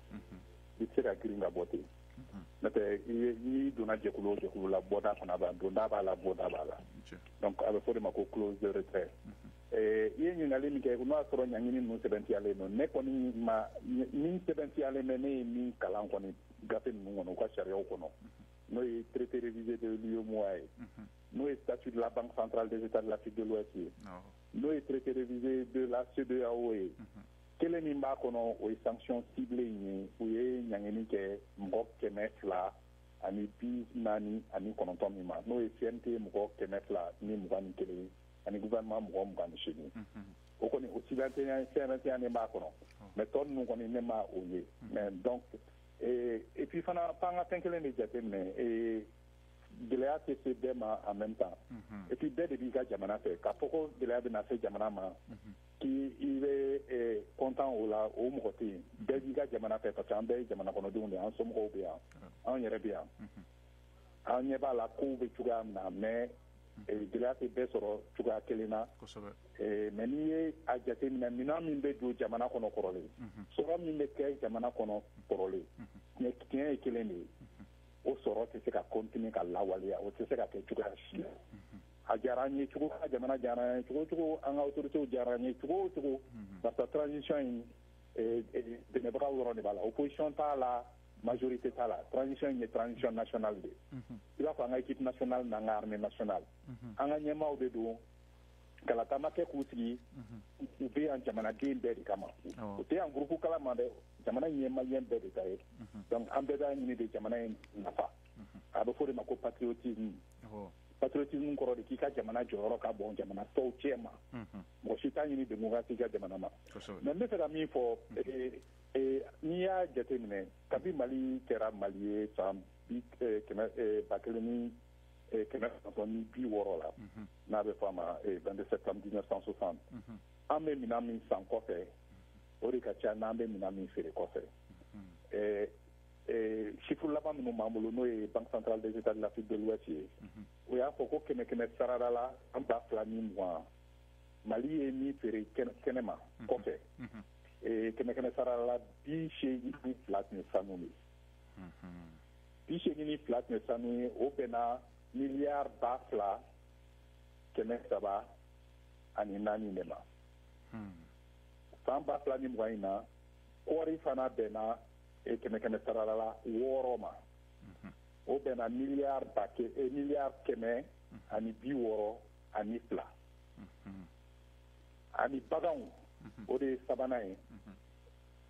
i tɛ se ka girin ka bɔ ten n'o tɛ n'i donna jɛkulu o jɛkulu la bɔda fana b'a donda b'a la bɔda b'a la donc a bɛ fɔ de ma ko clause de retrait i ye ɲininkali min kɛ n'o y'a sɔrɔ ɲangini ninnu sɛbɛntiyalen don ne kɔni ma min sɛbɛntiyalen bɛ ne ye min kalan kɔni gafe ninnu kɔnɔ u ka sariyaw kɔnɔ n'o ye traité révisé de l'UEMOA ye n'o ye statut de la Banque centrale des États de l'Afrique de l'Ouest ye n'o ye traité révisé de la CEDEAO ye kelen min b'a kɔnɔ o ye sanction ciblée ye u ye ɲangini kɛ mɔgɔ 249 ani 9 min ma n'o ye CNT mɔgɔ 221 ye ani gouvernement mɔgɔ 28 o kɔni o sɛbɛntiya b'a kɔnɔ mais tɔ ninnu kɔni ne ma o ye mais donc et puis fana f'an ka fɛn kelen de jateminɛ gɛlɛya tɛ se bɛɛ ma en même temps et puis bɛɛ de b'i ka jamana fɛ k'a fɔ ko gɛlɛya bɛna se jamana ma k'i bɛ content o la o mɔgɔ tɛ yen bɛɛ b'i ka jamana fɛ parce que an bɛɛ ye jamana kɔnɔdenw de ye an somɔgɔw bɛ yan an yɛrɛ bɛ yan an ɲɛ b'a la kow bɛ cogoya min na mais gɛlɛya tɛ bɛɛ sɔrɔ cogoya kelen na mais n'i ye a jateminɛ minɛn min bɛ don jamana kɔnɔ kɔrɔlen sɔrɔ min bɛ kɛ jamana kɔnɔ kɔrɔlen tiɲɛ ye kelen de ye o sɔrɔ tɛ se ka continue ka lawaleya o tɛ se ka kɛ cogoya si la a diyara an ye cogo ka jamana diyara an ye cogo cogo an ka autorités diyara an ye cogo cogo parce que transition in dɛmɛbagaw yɔrɔ de b'a la opposition t'a la majorité t'a la transition in ye transition nationale de i b'a fɔ an ka équipe nationale n'an ka armée nationale an ka ɲɛmaaw de don kalata ma kɛ k'u sigi u bɛ yan jamanaden bɛɛ de kama u tɛ yan groupe kala ma dɛ jamana in ye maliyɛn bɛɛ de ta ye donc an bɛɛ b'a ɲini de jamana in nafa a bɛ fɔ de ma ko patriotisme patriotisme kɔrɔ de k'i ka jamana jɔyɔrɔ ka bon jamana tɔw cɛ ma mɔgɔ si t'a ɲini démocratie ka jamana ma mais n bɛ fɛ ka min fɔ n'i y'a jateminɛ kabi mali kɛra mali ye san 1960 la n'a bɛ fɔ a ma 22 septembre 1960 an bɛ minɛn min san kɔfɛ o de ka ca n'an bɛ minɛn min feere kɔfɛ chiffre laban minnu b'an bolo n'o ye banque centrale des états de l'Afrique de l'Ouest ye o y'a fɔ ko 100 sarada la an 2020 mali ye min feere kɛnɛ ma kɔfɛ 100 sarada la 82 ni sanu ye 82 ni sanu ye o bɛnna miliyari 2,300 ani 4 de ma san 2020 in na kɔɔri fana bɛnna 100 sarada la 6 ma o bɛnna miliyari 100 ani 60 ani 2 ani baganw o de ye sabanan ye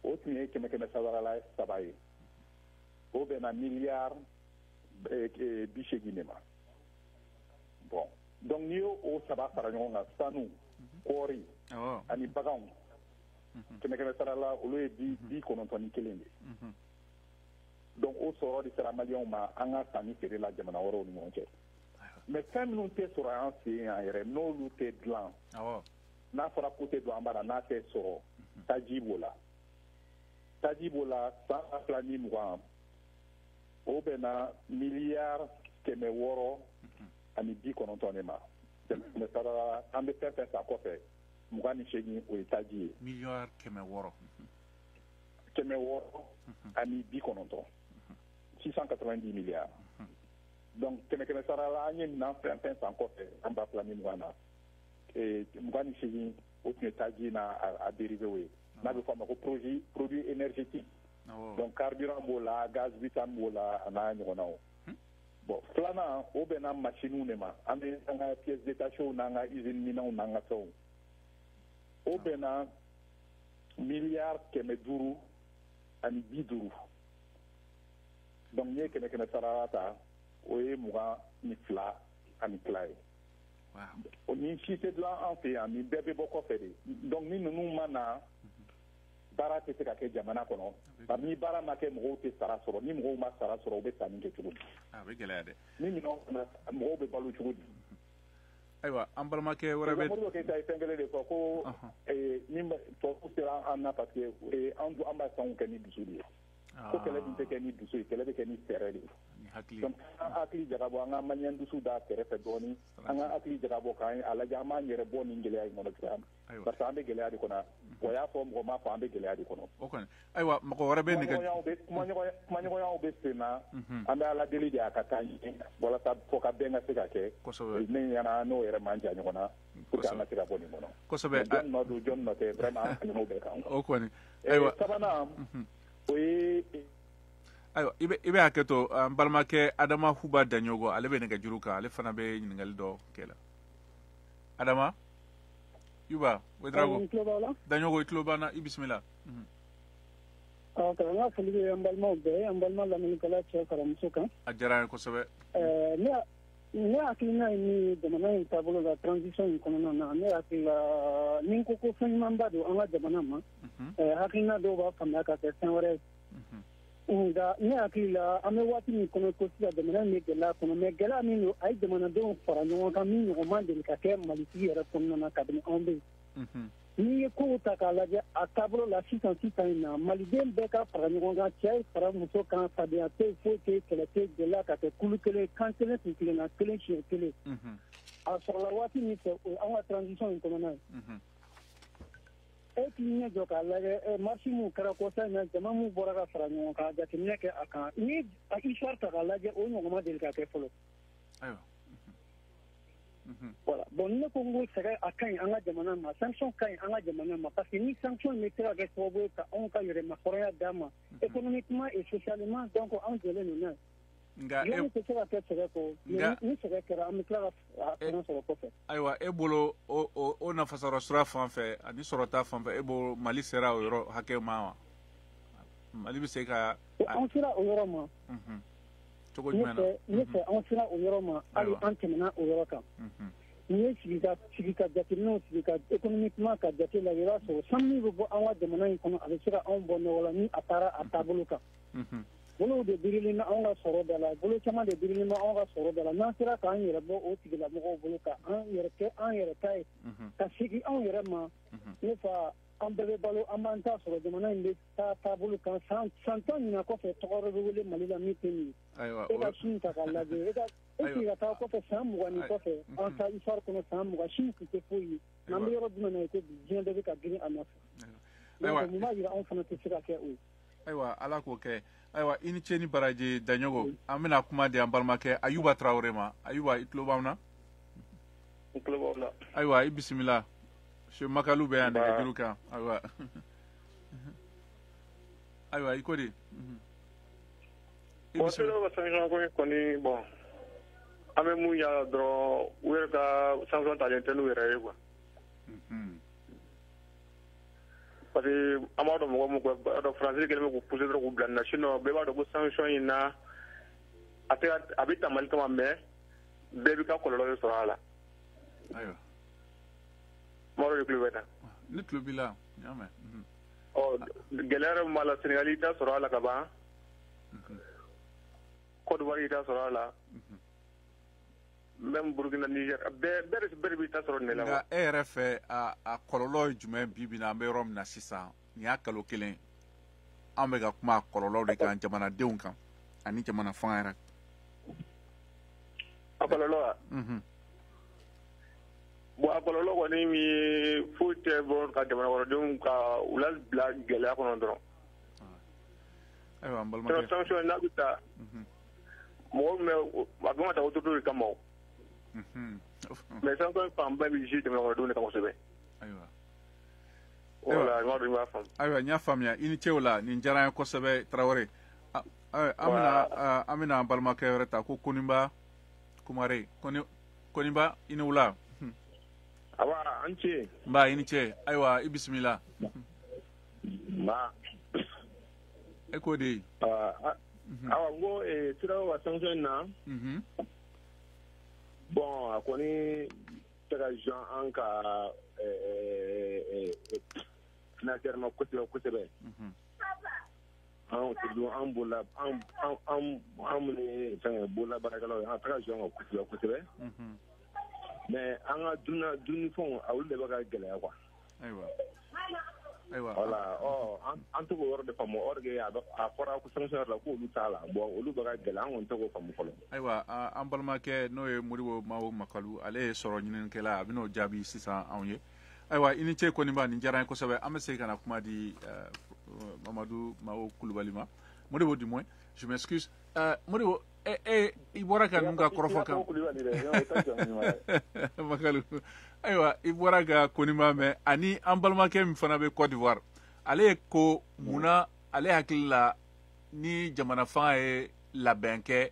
o tun ye 100 sarada la 3 ye o bɛnna miliyari 80 de ma bon donc n'i y'o 3 fara ɲɔgɔn kan sanu kɔɔri ani baganw 100 sarada la olu ye 91 de donc o sɔrɔ de sera maliyɛnw ma an ka sanni feere la jamana wɛrɛw ni ɲɔgɔn cɛ mais fɛn minnu tɛ sɔrɔ an fɛ yan yɛrɛ n'olu tɛ dilan n'a fɔra ko tɛ don an b'a la n'a tɛ sɔrɔ taji b'o la san 2020 o bɛnna miliyari 600 ani 19 de ma an bɛ fɛn fɛn ta kɔfɛ 28 o ye taji ye miliyari 600 ani 19 690 milliards donc 100 sarala la an ye minɛn fɛn fɛn san kɔfɛ an 2020 na 28 o tun ye taji n'a a dérivé ye n'a bɛ fɔ a ma ko produit énergétique donc carburant b'o la gaz butane b'o la a n'a ɲɔgɔnnaw bon filanan o bɛnna machine de ma an bɛ an ka pièces détachées n'an ka usine minɛnw n'an ka fɛnw o bɛnna miliyari 500 ani 50 donc n'i ye 100 sarala ta o ye 22 ani 2 ye o ni si tɛ dilan an fɛ yan nin bɛɛ bɛ bɔ kɔfɛ de donc ni ninnu ma na baara tɛ se ka kɛ jamana kɔnɔ parce que ni baara ma kɛ mɔgɔw tɛ sara sɔrɔ ni mɔgɔw ma sara sɔrɔ u bɛ sanni kɛ cogo di a bɛ gɛlɛya dɛ ni minɛnw fana mɔgɔw bɛ balo cogo di ayiwa an balimakɛ wɛrɛ bɛ Modibo Keyita ye fɛn kelen de fɔ ko ni tubabu sera an na parce que an b'a fɛnw kɛ ni dusu de ye ko kɛlɛ dun tɛ kɛ ni dusu ye kɛlɛ bɛ kɛ ni fɛɛrɛ de ye donc an hakili jagabɔ an ka maliyɛn dusu da kɛrɛfɛ dɔɔni an ka hakili jagabɔ k'an a lajɛ an b'an yɛrɛ bɔ nin gɛlɛya in kɔnɔ cogoya min parce que an bɛ gɛlɛya de kɔnɔ wa y'a fɔ mɔgɔ m'a fɔ an bɛ gɛlɛya de kɔnɔ o kɔni ayiwa mɔgɔ wɛrɛ bɛ nɛgɛ kumaɲɔgɔnyaw bɛ sen na an bɛ ala deli de a ka taa ɲɛ walasa fɔ ka bɛn ka se ka kɛ ne ɲɛna n'o yɛrɛ man jan ɲɔgɔn na pour que an ka se ka bɔ nin kɔnɔ kosɛbɛ jɔn nɔ don jɔn nɔ tɛ vraiment an ka ɲɛmɔgɔ bɛɛ kan o kɔni ayiwa sabanan o ye ayiwa i bɛ hakɛ to an balimakɛ adama huba daɲogo ale bɛ nɛgɛjuru kan ale fana bɛ ɲininkali dɔ kɛ la adama yuba wedrago daɲogo i tulo b'an na i bisimila kalan ka foli bɛ an balimaw bɛɛ an balima lamɛnnikɛla cɛ fara muso kan a diyara n ye kosɛbɛ ne hakilina ye min jamana in taabolo la transition in kɔnɔna na ne hakili la ni n ko fɛn ɲumanba don an ka jamana ma hakilina dɔw b'a faamuya ka kɛ fɛn wɛrɛ nka ne hakili la an bɛ waati min kɔnɔ ko sisan jamana in bɛ gɛlɛya kɔnɔ mais gɛlɛya min don a ye jamanadenw fara ɲɔgɔn kan min ɲɔgɔn ma deli ka kɛ malitigi yɛrɛ kɔnɔna na kabini anw bɛ yen n'i ye kow ta k'a lajɛ a taabolo la sisan in na maliden bɛɛ ka fara ɲɔgɔn kan cɛ ye fara muso kan fadenya tɛ yen foyi tɛ yen kɛlɛ tɛ yen gɛlɛya ka kɛ kulu kelen kan kelen kun kelen na kelen siɲɛ kelen a sɔrɔla waati min fɛ o ye an ka transition in kɔnɔna ye e k'i ɲɛ jɔ k'a lajɛ marche min kɛra kɔsa in na jama min bɔra ka fara ɲɔgɔn kan jateminɛ kɛ a kan ni histoire ta k'a lajɛ o ɲɔgɔn ma deli ka kɛ fɔlɔ. Ayiwa. Voilà. Bon, ne ko n ko sɛgɛ a ka ɲi an ka jamana ma sanction ka ɲi an ka jamana ma parce que ni sanction bɛ se ka kɛ sababu ye ka anw ka yɛrɛmahɔrɔnya d'a ma économiquement et socialement donc anw jɔlen don n'a ye. Nka yɔrɔ tɛ se ka kɛ sɛgɛ kɔ ni sɛgɛ kɛra an bɛ tila ka fɛn sɔrɔ kɔfɛ. Ayiwa e bolo o nafasɔrɔ sira fan fɛ ani sɔrɔta fan fɛ e bolo Mali sera o yɔrɔ hakɛ ma wa? Mali bɛ se ka. An sera o yɔrɔ ma. Cogo jumɛn na? Ne fɛ an sera o yɔrɔ ma hali an tɛmɛna o yɔrɔ kan. N'i ye sigi ka jateminɛw sigi ka économiquement ka jate lajɛ i b'a sɔrɔ sanu min bɛ bɔ an ka jamana in kɔnɔ a bɛ se ka anw bɔ nɔgɔ la ni a taara a taabolo kan. Bolow de birilen bɛ anw ka sɔrɔ da la bolo caman de birilen bɛ anw ka sɔrɔ da la n'an sera k'an yɛrɛ bɔ o tigilamɔgɔw bolo ka an yɛrɛ kɛ an yɛrɛ ta ye ka segin anw yɛrɛ ma ne fa an bɛɛ bɛ balo an b'an ta sɔrɔ jamana in bɛ taa taabolo kan san 10 ɲina kɔfɛ tɔgɔ wɛrɛ bɛ wele Mali la min tɛ nin ye e ka Sini ta k'a lajɛ e sigi ka taa kɔfɛ san 20 nin kɔfɛ an ta histoire kɔnɔ san 20 Sini tun tɛ foyi ye n'an bɛ yɔrɔ jumɛn na ye ko bi diɲɛ bɛɛ bɛ ka girin a nɔfɛ donc mun b'a jira anw fana tɛ se ka kɛ o ye. Ayiwa Ala k'o kɛ. Ayiwa i ni ce ni baraji Daɲogo an bɛna kuma di an balimakɛ Ayuba Traoré ma Ayuba i tulo b'an na. N tulo b'aw la. Ayiwa i bisimila Monsieur Makalu bɛ yan nɛgɛjuru kan ayiwa ayiwa i ko di. Bon c'est le sanction ko kɔni bon an bɛ mun y'a dɔrɔn u yɛrɛ ka sanction talen tɛ n'u yɛrɛ ye quoi. Parce que an b'a dɔn mɔgɔ min ko Faransi kɛlen bɛ k'u pousser dɔrɔn k'u bila nin na sinon bɛɛ b'a dɔn ko sanction in na a bɛ ta Mali kama mais bɛɛ bɛ ka kɔlɔlɔ sɔrɔ a la. Ayiwa. Maro de tulo bɛ tan. Ne tulo b'i la n y'a mɛn. Gɛlɛya yɛrɛ min b'a la Senegal i t'a sɔrɔ a la ka ban. Côte d'Ivoire i t'a sɔrɔ a la. Même Burkina Niger bɛɛ de b'i ta sɔrɔ nin la. Nka e yɛrɛ fɛ a kɔlɔlɔ ye jumɛn bi bi in na an bɛ yɔrɔ min na sisan nin y'a kalo kelen an bɛ ka kuma kɔlɔlɔw de kan jamanadenw kan ani jamana fanga yɛrɛ. A kɔlɔlɔ wa? Bon a kɔlɔlɔ kɔni min ye foyi tɛ bɔ ka jamanakɔnɔdenw ka u labila gɛlɛya kɔnɔ dɔrɔn. Ayiwa n balimakɛ. Sanction n'a bɛ taa mɔgɔ min bɛ a bɛ ka taa autorité de kama o. Mais sanction fanba bɛ ji jamanakɔnɔdenw de kan kosɛbɛ. Ayiwa. Voilà n b'a dɔn i b'a faamu. Ayiwa n y'a faamuya i ni ce o la nin diyara n ye kosɛbɛ Traoré. An bɛna an balimakɛ wɛrɛ ta ko Koniba Kumare Koniba i ni wula. Awa an ce. Nba i ni ce ayiwa i bisimila. Nba. E ko de. Awa n ko siraw ka sanction na. Bon a kɔni tɛ ka Jean an ka financièrement kosɛbɛ. An bolola an minnu fɛn bolola baarakɛlaw ye an tɛ ka Jean ka kosɛbɛ. Mais an ka dunnifɛnw olu de bɛ ka gɛlɛya quoi. Ayiwa. Voilà an tɛ k'o yɔrɔ de faamu or que a fɔra ko sanction la k'olu t'a la bon olu bɛ ka gɛlɛya an kɔni tɛ k'o faamu fɔlɔ. Ayiwa an balimakɛ n'o ye Modibo Mawo Makalu ale ye sɔrɔ ɲininikɛla a bɛn'o jaabi sisan anw ye. Ayiwa i ni ce Koniba nin diyara n ye kosɛbɛ an bɛ segin ka na kuma di Mamadou Mawo Kulubali ma. Modibo du moins je m'excuse. Modibo i bɔra ka ninnu ka kɔrɔfɔ kan. Makalu ayiwa i bɔra ka Koniba mɛn ani an balimakɛ min fana bɛ Côte d'Ivoire ale ye ko munna ale hakili la ni jamana fanga ye labɛn kɛ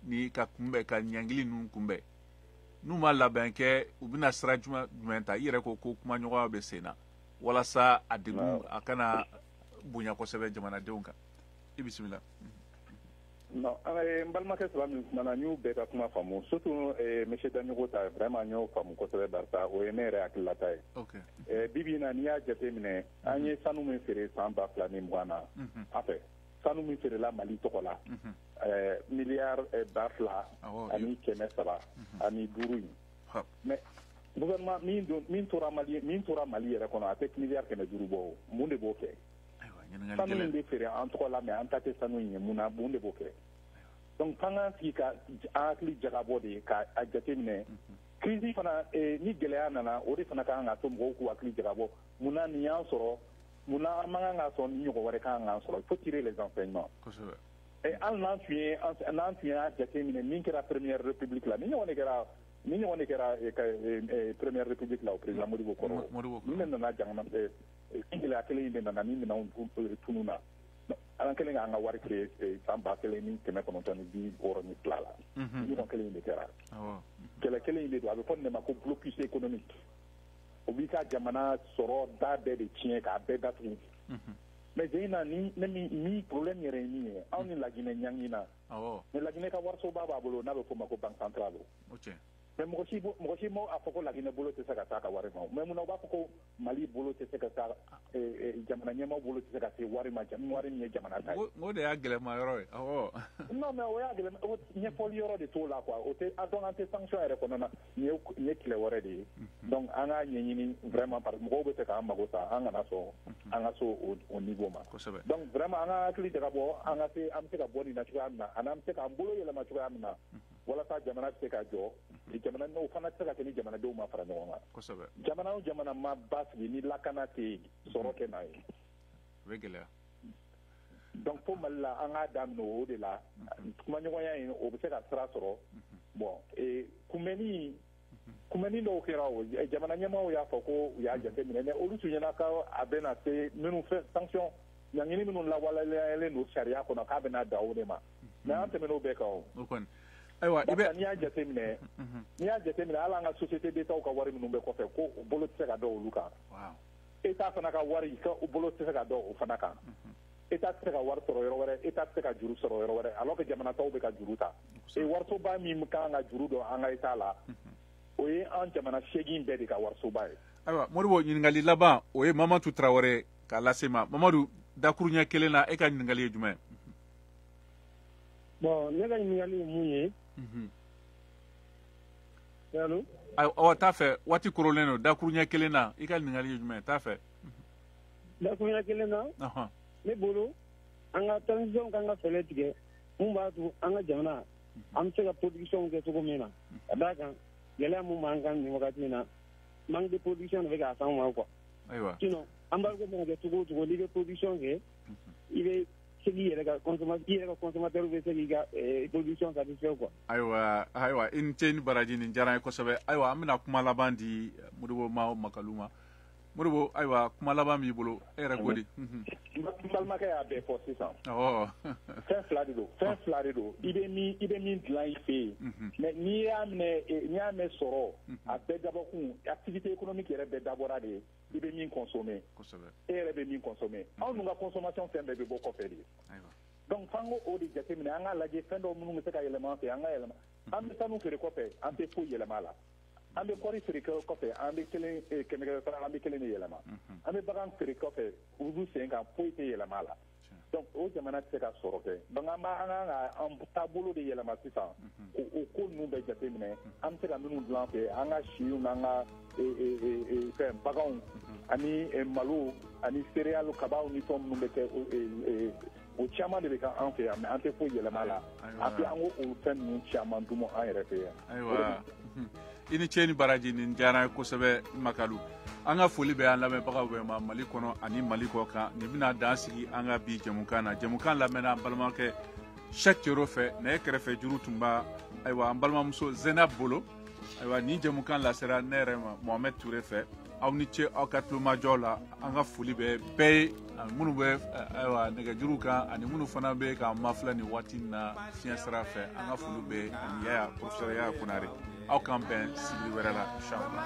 ni ka kunbɛn ka ɲɛngili ninnu kunbɛn n'u ma labɛn kɛ u bɛna sira jumɛn ta i yɛrɛ ko kuma ɲɔgɔnya bɛ sen na walasa a degun a kana bonya kosɛbɛ jamanadenw kan i bisimila. Non, n balimakɛ saba min kumana n y'u bɛɛ ka kuma faamu surtout monsieur Daɲogo ta vraiment n y'o faamu kosɛbɛ barisa o ye ne yɛrɛ hakililata ye. Bi bi in na n'i y'a jateminɛ an ye sanu min feere san 2020 na en fait sanu min feerela Mali tɔgɔ la miliyari 2,000 ani 300 ani 5 in mais gouvernement min tora Mali yɛrɛ kɔnɔ a tɛ miliyari 500 bɔ mun de b'o kɛ. Sanu min bɛ feere an tɔgɔ la mais an ta tɛ sanu in ye mun de b'o kɛ. Donc k'an k'an sigi ka an hakili jagabɔ de ka a jateminɛ crise fana ni gɛlɛya nana o de fana kan ka to mɔgɔw k'u hakili jagabɔ munna nin y'an sɔrɔ munna an man kan ka sɔn ni ɲɔgɔn wɛrɛ kan k'an sɔrɔ il faut tirer les enseignements hali n'an tun y'a jateminɛ min kɛra première république la ni ɲɔgɔn de kɛra première république la o président Modibo kɔrɔ min de nana jamana gɛlɛya kelen in de nana ni minɛnw tununna an kɛlen k'an ka wari créer san 1960 la ɲɔgɔn kelen in de kɛra kɛlɛ kelen in de don a bɛ fɔ nin de ma ko blocus économique o b'i ka jamana sɔrɔ da bɛɛ de tiɲɛ k'a bɛɛ datugu mais Zeyina ni problème yɛrɛ ye min ye anw ni Laginɛ ɲangi na mais Laginɛ ka warisoba b'a bolo n'a bɛ fɔ ma ko banque centrale mais mɔgɔ si ma a fɔ ko Laginɛ bolo tɛ se ka taa ka wari ma mais munna u b'a fɔ ko Mali bolo tɛ se ka taa jamana ɲɛmaaw bolo tɛ se ka se wari ma wari min ye jamana ta ye o de y'a gɛlɛma yɔrɔ ye non mais o y'a gɛlɛma ɲɛfɔli yɔrɔ de t'o la quoi o tɛ donc an tɛ sanction yɛrɛ kɔnɔna nin ye tile wɛrɛ de ye donc an k'a ɲɛɲini vraiment parce que mɔgɔw bɛ se k'an mago sa an kana sɔn an ka so o niveau ma donc vraiment an ka hakili jagabɔ an bɛ se ka bɔ nin na cogoya min na ani an bɛ se k'an bolo yɛlɛma cogoya min na walasa jamana bɛ se ka jɔ jamana n'o fana tɛ se ka kɛ ni jamanadenw ma fara ɲɔgɔn kan jamana o jamana ma basigi ni lakana tɛ yen sɔrɔ tɛ n'a ye o bɛ gɛlɛya donc fo Mali la an k'a daminɛ o de la kumaɲɔgɔnya in o bɛ se ka sira sɔrɔ bon kunbɛnni dɔw kɛra o jamana ɲɛmaaw y'a fɔ ko u y'a jateminɛ mais olu tun ɲɛna k'a bɛna se minnu fɛ sanction ɲangini minnu lawaleyalen don sariya kɔnɔ k'a bɛna da o de ma mais an tɛmɛn'o bɛɛ kan o ayiwa n'i y'a jateminɛ hali an ka société d'État ka wari minnu bɛ kɔfɛ ko o bolo tɛ se ka da olu kan État fana ka wari o bolo tɛ se ka da o fana kan État tɛ se ka wari sɔrɔ yɔrɔ wɛrɛ État tɛ se ka juru sɔrɔ yɔrɔ wɛrɛ alors que jamana tɔw bɛ ka juru ta warisoba min kan ka juru dɔn an ka État la o ye an jamana 8 bɛɛ de ka warisoba ye. Ayiwa Modibo ɲininkali laban o ye Mamadu Traoré k'a lase ma Mamadu dakuruɲɛ kelen na e ka ɲininkali ye jumɛn? Bon ne ka ɲininkali ye mun ye. Allo. Ayiwa t'a fɛ waati korolen don dakuruɲɛ kelen na i ka ɲininkali ye jumɛn t'a fɛ? Dakuruɲɛ kelen na. Ne bolo an ka transition kan ka fɛɛrɛ tigɛ mun b'a to an ka jamana an bɛ se ka production kɛ cogo min na ka d'a kan gɛlɛya mun b'an kan nin wagati in na manque de production de bɛ k'a s'an ma quoi. Ayiwa. Sinon embargo mana kɛ cogo o cogo n'i bɛ production kɛ i bɛ se k'i yɛrɛ ka consommateur bɛ se k'i ka production satisfaire quoi. Ayiwa i ni ce ni baraji nin diyara n ye kosɛbɛ ayiwa an bɛna kuma laban di Modibo Makalu ma. Modibo ayiwa kuma laban b'i bolo e yɛrɛ k'o di. N balimakɛ y'a bɛɛ fɔ sisan. Fɛn fila de don i bɛ min dilan i fɛ yen mais n'i y'a mɛn sɔrɔ a bɛɛ dabɔkun activité économique yɛrɛ bɛɛ dabɔra de ye i bɛ min consommer e yɛrɛ bɛ min consommer anw dun ka consommation fɛn bɛɛ bɛ bɔ kɔfɛ de donc f'an k'o de jateminɛ an k'a lajɛ fɛn dɔw minnu bɛ se ka yɛlɛma an fɛ an ka yɛlɛma an bɛ sanu feere kɔfɛ an tɛ foyi yɛlɛma a la. An bɛ kɔri feere kɔfɛ an bɛ kɛmɛ an bɛ kelen de yɛlɛma an bɛ bagan feere kɔfɛ olu sen kan foyi tɛ yɛlɛma a la donc o jamana tɛ se ka sɔrɔ kɛ donc an kan ka an taabolo de yɛlɛma sisan o ko ninnu bɛɛ jateminɛ an bɛ se ka minnu dilan fɛ an ka siw n'an ka fɛn baganw ani malo ani céréales kabaw ni fɛn minnu bɛ kɛ o caman de bɛ kɛ an fɛ yan mais an tɛ foyi yɛlɛma a la an ko o fɛn ninnu caman dumu an yɛrɛ fɛ yan. Ayiwa i ni ce ni baraji nin diyara n ye kosɛbɛ Makalu an ka foli bɛ an lamɛnbagaw bɛɛ ma Mali kɔnɔ ani Mali kɔ kan nin bɛna dan sigi an ka bi jɛmukan na jɛmukan lamɛnna an balimakɛ Cheikh Thioro fɛ nɛgɛ kɛrɛfɛ juru tun b'a ayiwa an balimamuso Zɛnab bolo ayiwa nin jɛmukan lasera ne yɛrɛ ma Mohamed Touré fɛ aw ni ce aw ka tulomajɔ la an ka foli bɛ bɛɛ ye minnu bɛ ayiwa nɛgɛjuru kan ani minnu fana bɛ k'an mafilɛ nin waati in na fiɲɛ sira fɛ an ka foli bɛ ani Yaya professeur Yaya Konare aw k'an bɛn sibiri wɛrɛ la inchallah.